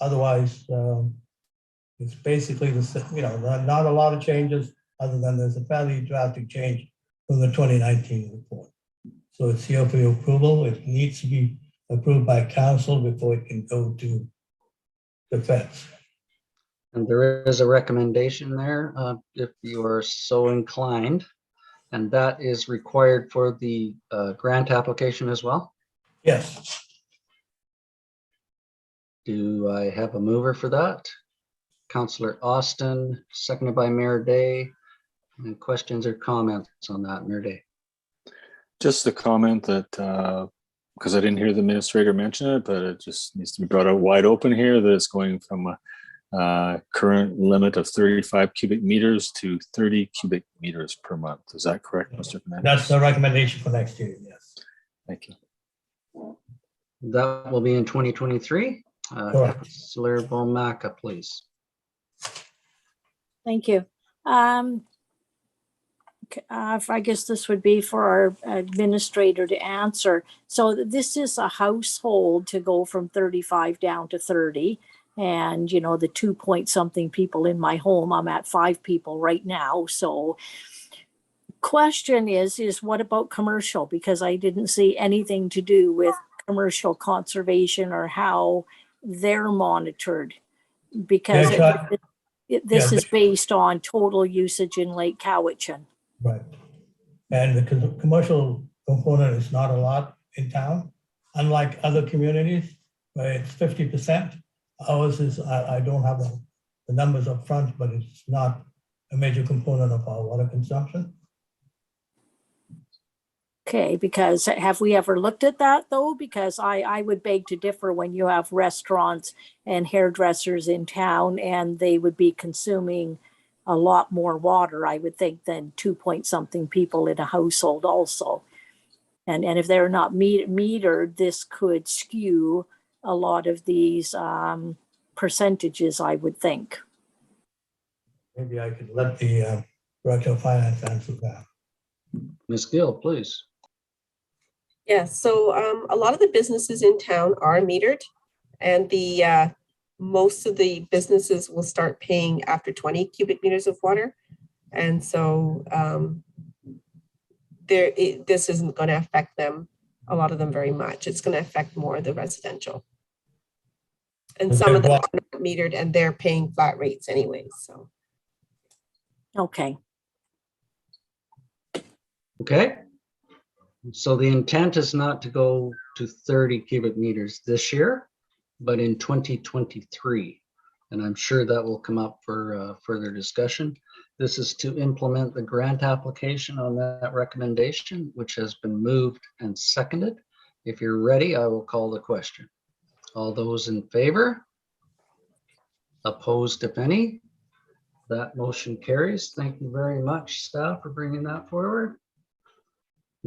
otherwise it's basically the same, not a lot of changes, other than there's a fairly drastic change from the 2019 report. So it's here for your approval. It needs to be approved by council before it can go to the feds. And there is a recommendation there, if you are so inclined, and that is required for the grant application as well. Yes. Do I have a mover for that? Councillor Austin, seconded by Mayor Day. Any questions or comments on that, Mayor Day? Just a comment that, because I didn't hear the administrator mention it, but it just needs to be brought out wide open here, that it's going from a current limit of 35 cubic meters to 30 cubic meters per month. Is that correct, Mr. Fernandez? That's the recommendation for next year, yes. Thank you. That will be in 2023. Correct. Councillor Bomaka, please. Thank you. I guess this would be for our administrator to answer. So this is a household to go from 35 down to 30. And, the 2-point-something people in my home, I'm at 5 people right now. So question is what about commercial? Because I didn't see anything to do with commercial conservation or how they're monitored. Because this is based on total usage in Lake Cowichan. Right. And the commercial component is not a lot in town, unlike other communities where it's 50%. Ours is, I don't have the numbers up front, but it's not a major component of our water consumption. Okay, because have we ever looked at that though? Because I would beg to differ when you have restaurants and hairdressers in town and they would be consuming a lot more water, I would think, than 2-point-something people in a household also. And if they're not metered, this could skew a lot of these percentages, I would think. Maybe I could let the Director of Finance answer that. Ms. Gill, please. Yeah, so a lot of the businesses in town are metered, and most of the businesses will start paying after 20 cubic meters of water. And so this isn't going to affect them, a lot of them, very much. It's going to affect more the residential. And some of them are not metered and they're paying flat rates anyways. So Okay, Okay. So the intent is not to go to 30 cubic meters this year, but in 2023. And I'm sure that will come up for further discussion. This is to implement the grant application on that recommendation, which has been moved and seconded. If you're ready, I will call the question. All those in favor? Opposed, if any? That motion carries. Thank you very much, staff, for bringing that forward.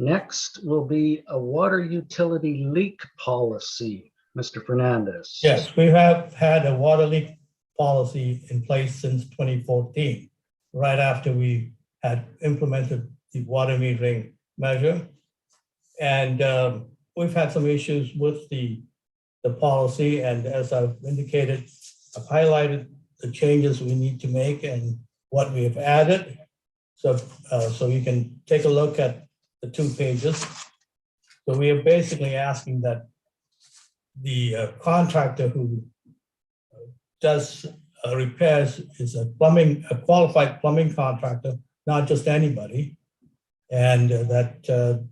Next will be a water utility leak policy. Mr. Fernandez. Yes, we have had a water leak policy in place since 2014, right after we had implemented the water metering measure. And we've had some issues with the policy. And as I've indicated, I've highlighted the changes we need to make and what we have added. So you can take a look at the 2 pages. So we are basically asking that the contractor who does repairs is a qualified plumbing contractor, not just anybody. And that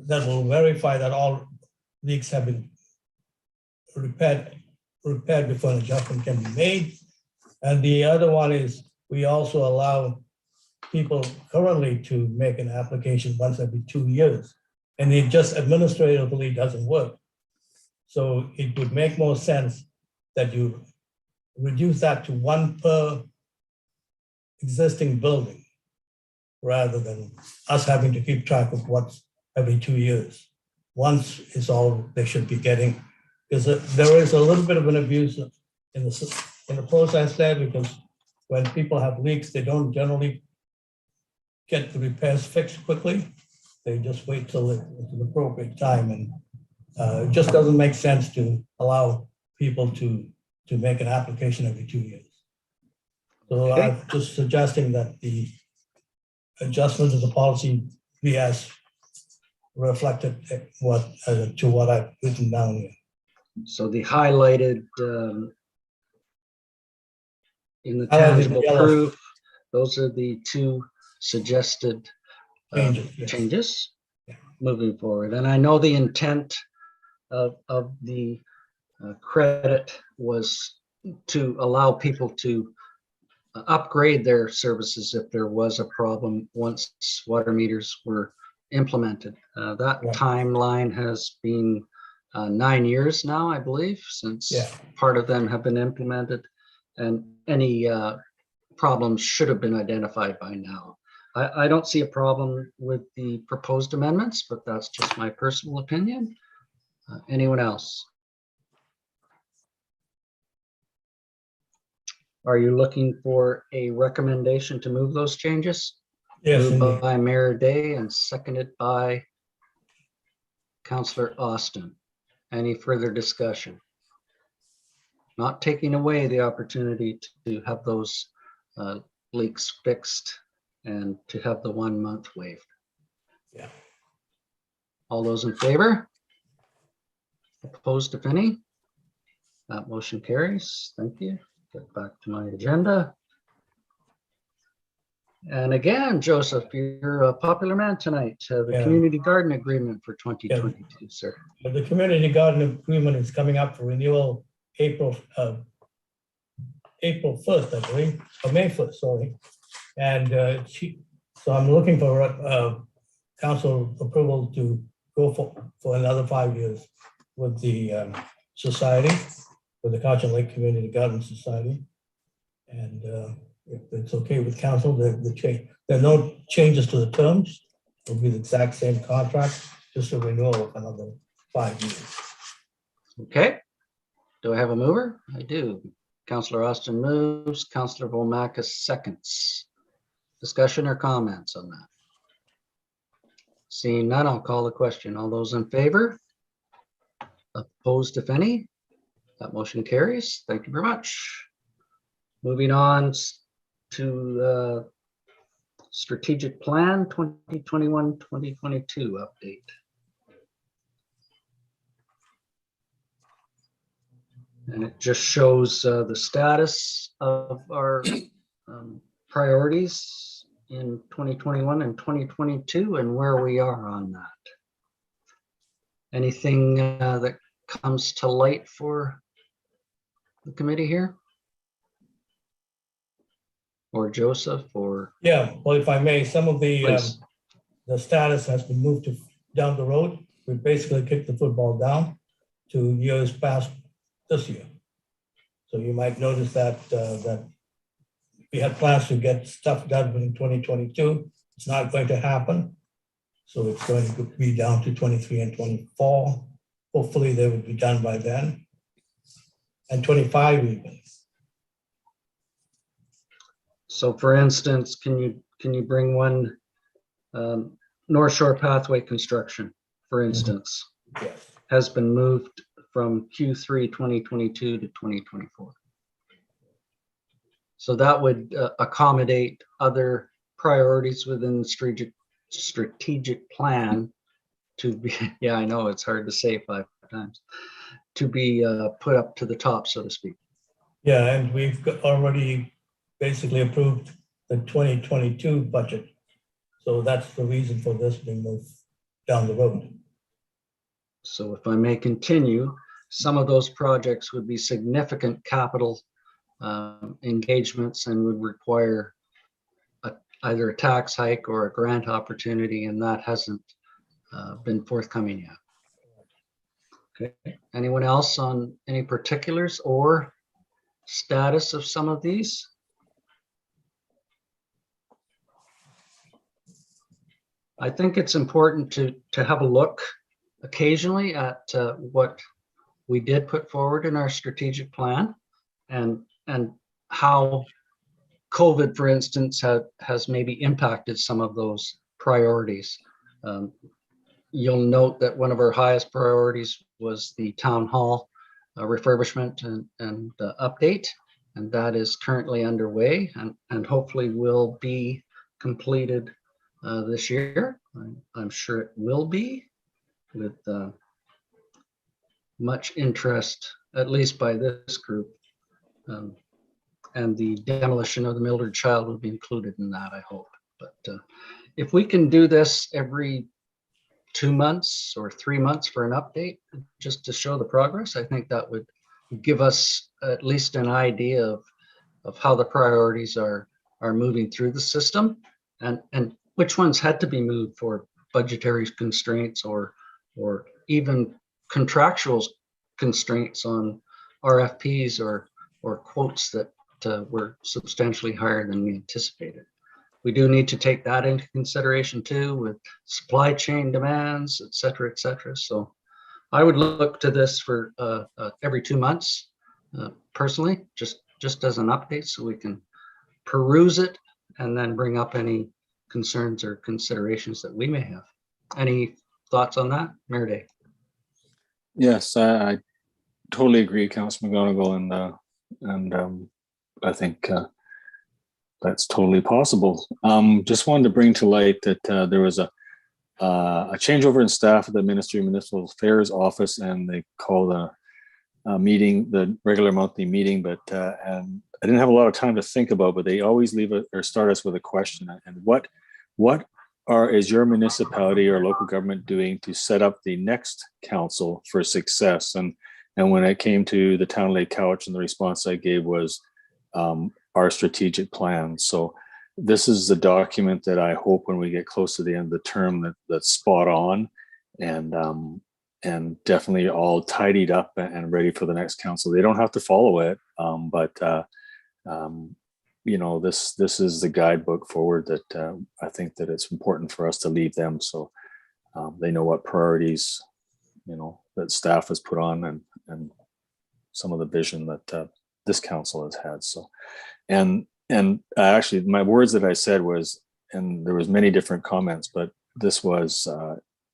will verify that all leaks have been repaired before an adjustment can be made. And the other one is we also allow people currently to make an application once every 2 years. And it just administratively doesn't work. So it would make more sense that you reduce that to 1 per existing building rather than us having to keep track of what's every 2 years. Once is all they should be getting, because there is a little bit of an abuse in the process there, because when people have leaks, they don't generally get the repairs fixed quickly. They just wait till it's an appropriate time, and it just doesn't make sense to allow people to make an application every 2 years. So Okay. I'm just suggesting that the adjustment of the policy be as reflected to what I've written down here. So the highlighted in the Highlighted tangible yellow. proof, those are the 2 suggested Changes, yes. changes Yeah. moving forward. And I know the intent of the credit was to allow people to upgrade their services if there was a problem once water meters were implemented. That Right. timeline has been 9 years now, I believe, since Yeah. part of them have been implemented, and any problems should have been identified by now. I don't see a problem with the proposed amendments, but that's just my personal opinion. Anyone else? Are you looking for a recommendation to move those changes? Yes, Moved indeed. by Mayor Day and seconded by Councillor Austin. Any further discussion? Not taking away the opportunity to have those leaks fixed and to have the 1 month waived. Yeah. All those in favor? Opposed, if any? That motion carries. Thank you. Get back to my agenda. And again, Joseph, you're a popular man tonight. The Yeah. community garden agreement for 2022, sir. But the community garden agreement is coming up for renewal April 1st, I believe, or May 1st, sorry. And so I'm looking for council approval to go for another 5 years with the society, with the Caution Lake Community Garden Society. And if it's okay with council, there are no changes to the terms. It'll be the exact same contract, just a renewal of another 5 years. Okay. Do I have a mover? I do. Councillor Austin moves, Councillor Vomakis seconds. Discussion or comments on that? Seeing none, I'll call the question. All those in favor? Opposed, if any? That motion carries. Thank you very much. Moving on to strategic plan 2021-2022 update. And it just shows the status of our priorities in 2021 and 2022 and where we are on that. Anything that comes to light for the committee here? Or Joseph, or Yeah, well, if I may, some of please. the status has been moved to down the road. We basically kicked the football down to years past this year. So you might notice that that we had plans to get stuff done in 2022. It's not going to happen. So it's going to be down to 23 and 24. Hopefully they will be done by then. And 25 even. So for instance, can you bring one North Shore Pathway construction, for instance, Yes. has been moved from Q3 2022 to 2024. So that would accommodate other priorities within the strategic plan to be, yeah, I know it's hard to say 5 times, to be put up to the top, so to speak. Yeah, and we've already basically approved the 2022 budget. So that's the reason for this being moved down the road. So if I may continue, some of those projects would be significant capital engagements and would require either a tax hike or a grant opportunity, and that hasn't been forthcoming yet. Okay, anyone else on any particulars or status of some of these? I think it's important to have a look occasionally at what we did put forward in our strategic plan and how COVID, for instance, has maybe impacted some of those priorities. You'll note that one of our highest priorities was the town hall refurbishment and update, and that is currently underway and hopefully will be completed this year. I'm sure it will be, with much interest, at least by this group. And the demolition of the Mildred Child will be included in that, I hope. But if we can do this every 2 months or 3 months for an update, just to show the progress, I think that would give us at least an idea of how the priorities are moving through the system and which ones had to be moved for budgetary constraints or even contractual constraints on RFPs or quotes that were substantially higher than we anticipated. We do need to take that into consideration too, with supply chain demands, et cetera, et cetera. So I would look to this for every 2 months, personally, just as an update, so we can peruse it and then bring up any concerns or considerations that we may have. Any thoughts on that, Mayor Day? Yes, I totally agree, Councilor McGonigal, and I think that's totally possible. Just wanted to bring to light that there was a changeover in staff at the Ministry of Municipal Affairs office, and they called a meeting, the regular monthly meeting, but and I didn't have a lot of time to think about, but they always leave it or start us with a question. And what is your municipality or local government doing to set up the next council for success? And when it came to the Town Lake Couch, and the response I gave was our strategic plan. So this is the document that I hope when we get close to the end of the term that's spot on and definitely all tidied up and ready for the next council. They don't have to follow it, but you know, this is the guidebook forward that I think that it's important for us to leave them, so they know what priorities, you know, that staff has put on and some of the vision that this council has had. So, and actually my words that I said was, and there was many different comments, but this was,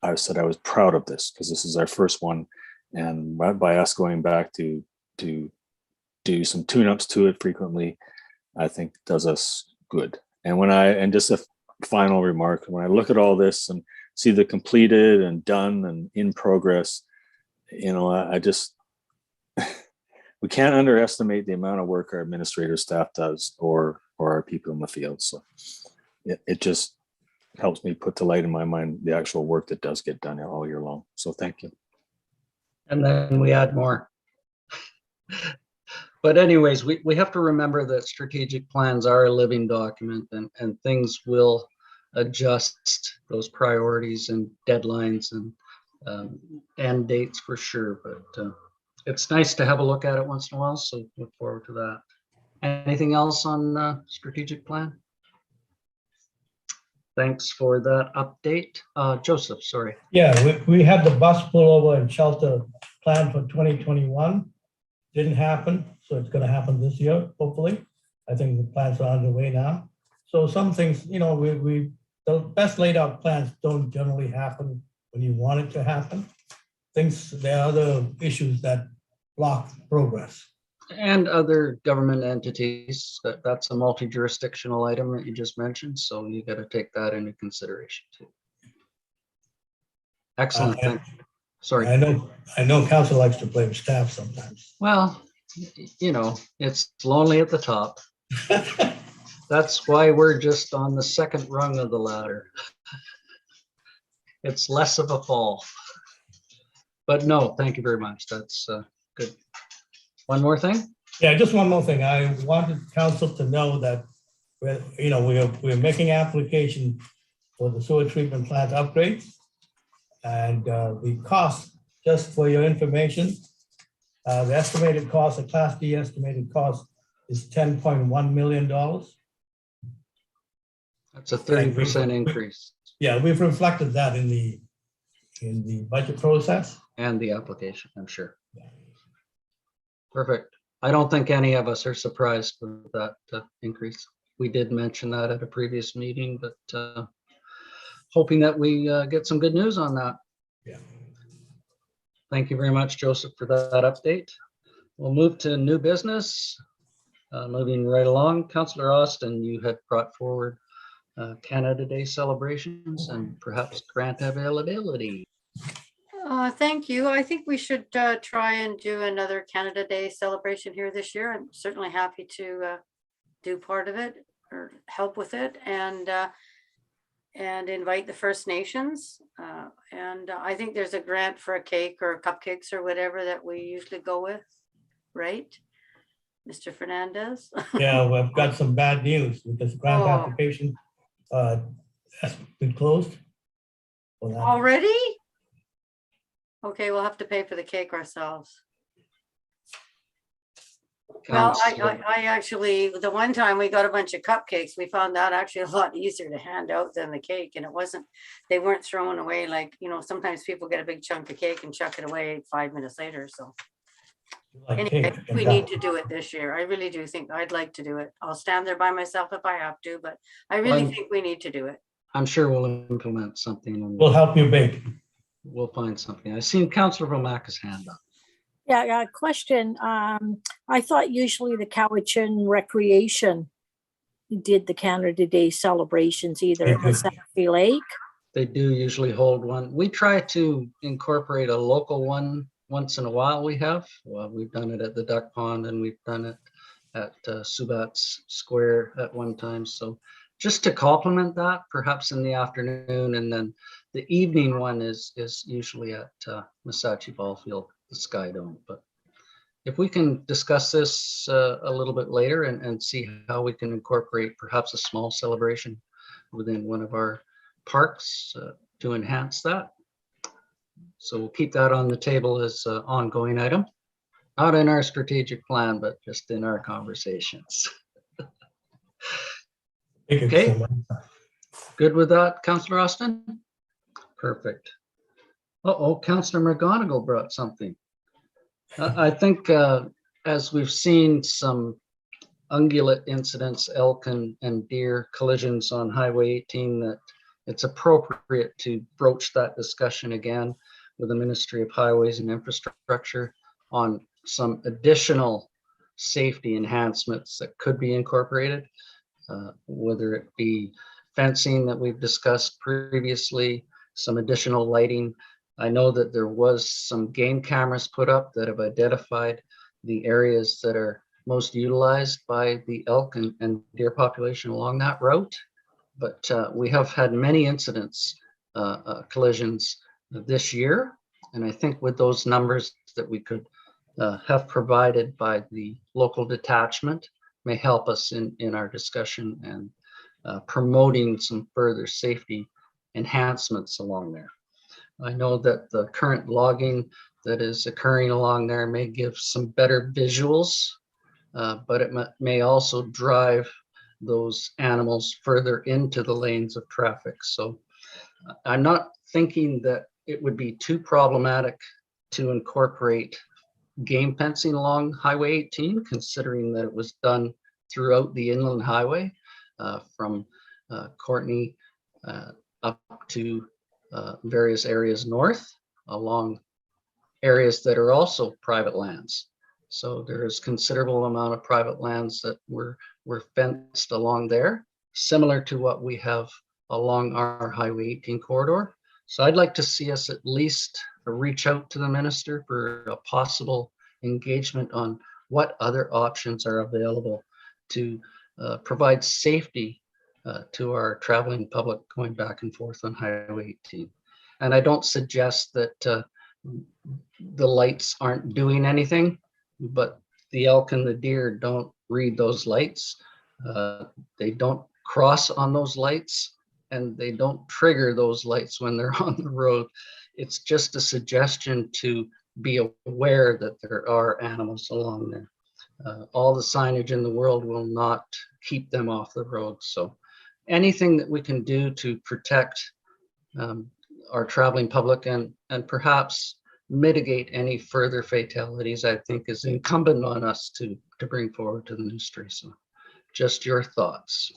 I said I was proud of this because this is our first one. And by us going back to do some tune-ups to it frequently, I think does us good. And just a final remark, when I look at all this and see the completed and done and in progress, you know, I just, we can't underestimate the amount of work our administrative staff does or or our people in the field. So it just helps me put to light in my mind the actual work that does get done all year long. So thank you. And then we add more. But anyways, we have to remember that strategic plans are a living document, and things will adjust those priorities and deadlines and end dates for sure. But it's nice to have a look at it once in a while, so look forward to that. Anything else on strategic plan? Thanks for that update. Joseph, sorry. Yeah, we had the bus pullover and shelter plan for 2021. Didn't happen, so it's gonna happen this year, hopefully. I think the plans are underway now. So some things, you know, the best laid out plans don't generally happen when you want it to happen. There are other issues that block progress. And other government entities, that's a multi-jurisdictional item that you just mentioned, so you got to take that into consideration too. Excellent, thank you. Sorry. I know council likes to blame staff sometimes. Well, you know, it's lonely at the top. That's why we're just on the second rung of the ladder. It's less of a fall. But no, thank you very much. That's good. One more thing? Yeah, just one more thing. I wanted council to know that we're making application for the sewer treatment plant upgrades. And the cost, just for your information, the estimated cost, the Class D estimated cost is $10.1 million. That's a 30% increase. Yeah, we've reflected that in the budget process. And the application, I'm sure. Perfect. I don't think any of us are surprised with that increase. We did mention that at a previous meeting, but hoping that we get some good news on that. Yeah. Thank you very much, Joseph, for that update. We'll move to new business. Moving right along, Councillor Austin, you had brought forward Canada Day celebrations and perhaps grant availability. Thank you. I think we should try and do another Canada Day celebration here this year. I'm certainly happy to do part of it or help with it and invite the First Nations. And I think there's a grant for a cake or cupcakes or whatever that we usually go with, right? Mr. Fernandez? Yeah, we've got some bad news because grant application has been closed. Already? Okay, we'll have to pay for the cake ourselves. Well, I actually, the one time we got a bunch of cupcakes, we found that actually a lot easier to hand out than the cake. And they weren't thrown away like, sometimes people get a big chunk of cake and chuck it away 5 minutes later. So anyway, we need to do it this year. I really do think I'd like to do it. I'll stand there by myself if I have to, but I really think we need to do it. I'm sure we'll implement something. We'll help you bake. We'll find something. I've seen Councillor Vomaka's hand up. Yeah, question. I thought usually the Cowichan Recreation did the Canada Day celebrations either at Massachi Lake. They do usually hold one. We try to incorporate a local one once in a while. We've done it at the Duck Pond and we've done it at Subat's Square at one time. So just to complement that, perhaps in the afternoon, and then the evening one is usually at Massachi Ballfield, the Sky Dome. But if we can discuss this a little bit later and see how we can incorporate perhaps a small celebration within one of our parks to enhance that. So we'll keep that on the table as an ongoing item, not in our strategic plan, but just in our conversations. Okay, good with that, Councillor Austin? Perfect. Councillor McGonigal brought something. I think as we've seen some ungulate incidents, elk and deer collisions on Highway 18, that it's appropriate to broach that discussion again with the Ministry of Highways and Infrastructure on some additional safety enhancements that could be incorporated. Whether it be fencing that we've discussed previously, some additional lighting. I know that there was some game cameras put up that have identified the areas that are most utilized by the elk and deer population along that route. But we have had many incidents, collisions this year. And I think with those numbers that we could have provided by the local detachment may help us in our discussion and promoting some further safety enhancements along there. I know that the current logging that is occurring along there may give some better visuals, but it may also drive those animals further into the lanes of traffic. So I'm not thinking that it would be too problematic to incorporate game fencing along Highway 18, considering that it was done throughout the inland highway from Courtney up to various areas north along areas that are also private lands. So there is considerable amount of private lands that were fenced along there, similar to what we have along our Highway 18 corridor. So I'd like to see us at least reach out to the minister for a possible engagement on what other options are available to provide safety to our traveling public going back and forth on Highway 18. And I don't suggest that the lights aren't doing anything, but the elk and the deer don't read those lights. They don't cross on those lights, and they don't trigger those lights when they're on the road. It's just a suggestion to be aware that there are animals along there. All the signage in the world will not keep them off the road. So anything that we can do to protect our traveling public and perhaps mitigate any further fatalities, I think is incumbent on us to bring forward to the ministry. So just your thoughts.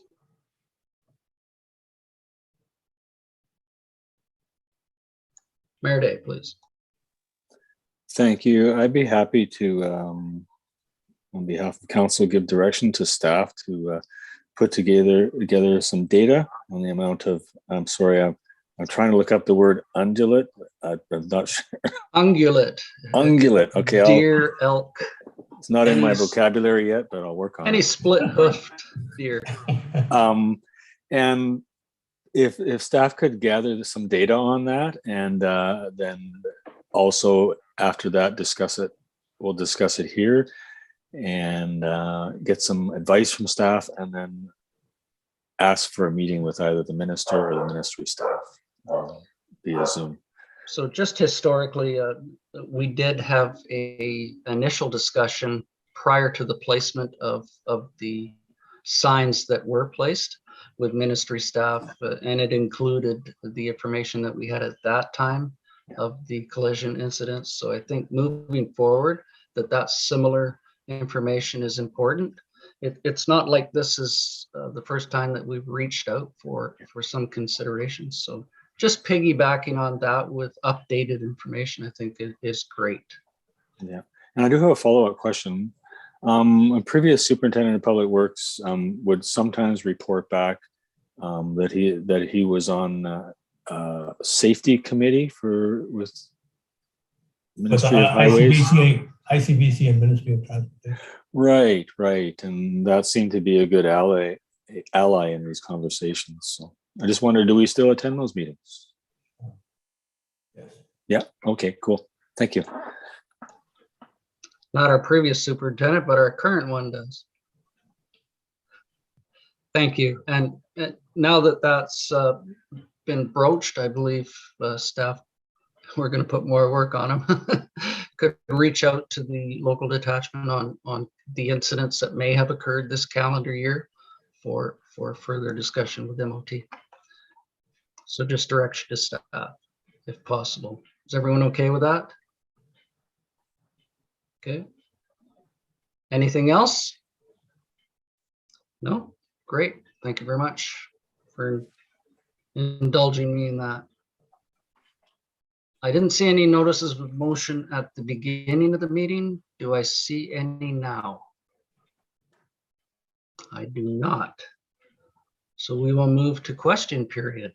Mayor Day, please. Thank you. I'd be happy to, on behalf of council, give direction to staff to put together some data on the amount of, I'm sorry, I'm trying to look up the word ungulate. I'm not sure. Ungulate. Ungulate. Okay. Deer, elk. It's not in my vocabulary yet, but I'll work on it. Any split-hoofed deer. And if staff could gather some data on that, and then also after that discuss it, we'll discuss it here and get some advice from staff, and then ask for a meeting with either the minister or the ministry staff via Zoom. So just historically, we did have a initial discussion prior to the placement of the signs that were placed with ministry staff, and it included the information that we had at that time of the collision incidents. So I think moving forward, that similar information is important. It's not like this is the first time that we've reached out for some considerations. So just piggybacking on that with updated information, I think it is great. Yeah, and I do have a follow-up question. A previous superintendent of public works would sometimes report back that he was on safety committee with Ministry of Highways. ICBC and Ministry of Transportation. Right, and that seemed to be a good ally in these conversations. So I just wondered, do we still attend those meetings? Yes. Yeah. Okay. Cool. Thank you. Not our previous superintendent, but our current one does. Thank you. And now that that's been broached, I believe staff, we're going to put more work on them. Could reach out to the local detachment on the incidents that may have occurred this calendar year for further discussion with MOT. So just direction to staff if possible. Is everyone okay with that? Okay. Anything else? No? Great. Thank you very much for indulging me in that. I didn't see any notices of motion at the beginning of the meeting. Do I see any now? I do not. So we will move to question period.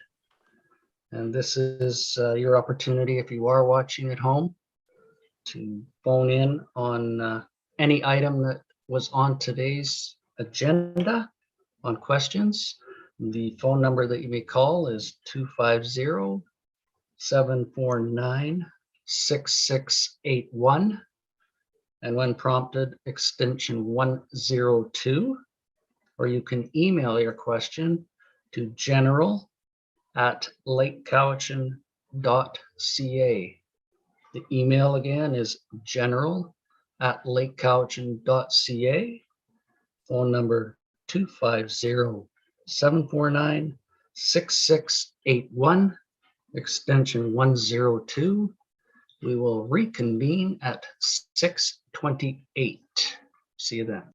And this is your opportunity, if you are watching at home, to phone in on any item that was on today's agenda on questions. The phone number that you may call is 250-749-6681. And when prompted, extension 102. Or you can email your question to general@lakecowichan.ca. The email again is general@lakecowichan.ca. Phone number 250-749-6681, extension 102. We will reconvene at 6:28. See you then.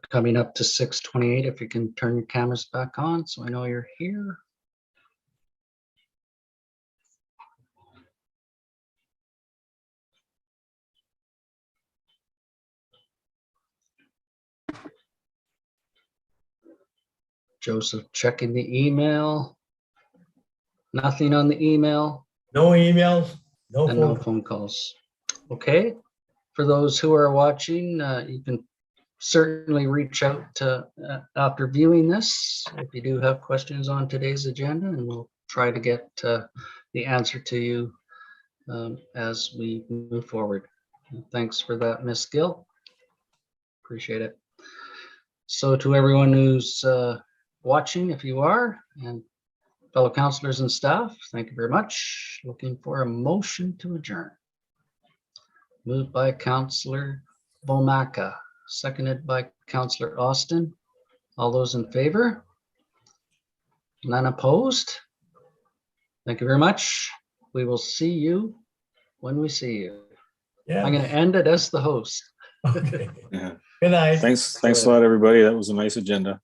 Coming up to 6:28, if you can turn your cameras back on so I know you're here. Joseph checking the email. Nothing on the email No emails, no and no phone. phone calls. Okay, for those who are watching, you can certainly reach out after viewing this if you do have questions on today's agenda, and we'll try to get the answer to you as we move forward. Thanks for that, Ms. Gill. Appreciate it. So to everyone who's watching, if you are, and fellow councillors and staff, thank you very much. Looking for a motion to adjourn. Moved by Councillor Bomaka, seconded by Councillor Austin. All those in favor? None opposed? Thank you very much. We will see you when we see you. Yeah. I'm going to end it as the host. Okay. Yeah. Good night. Thanks a lot, everybody. That was a nice agenda.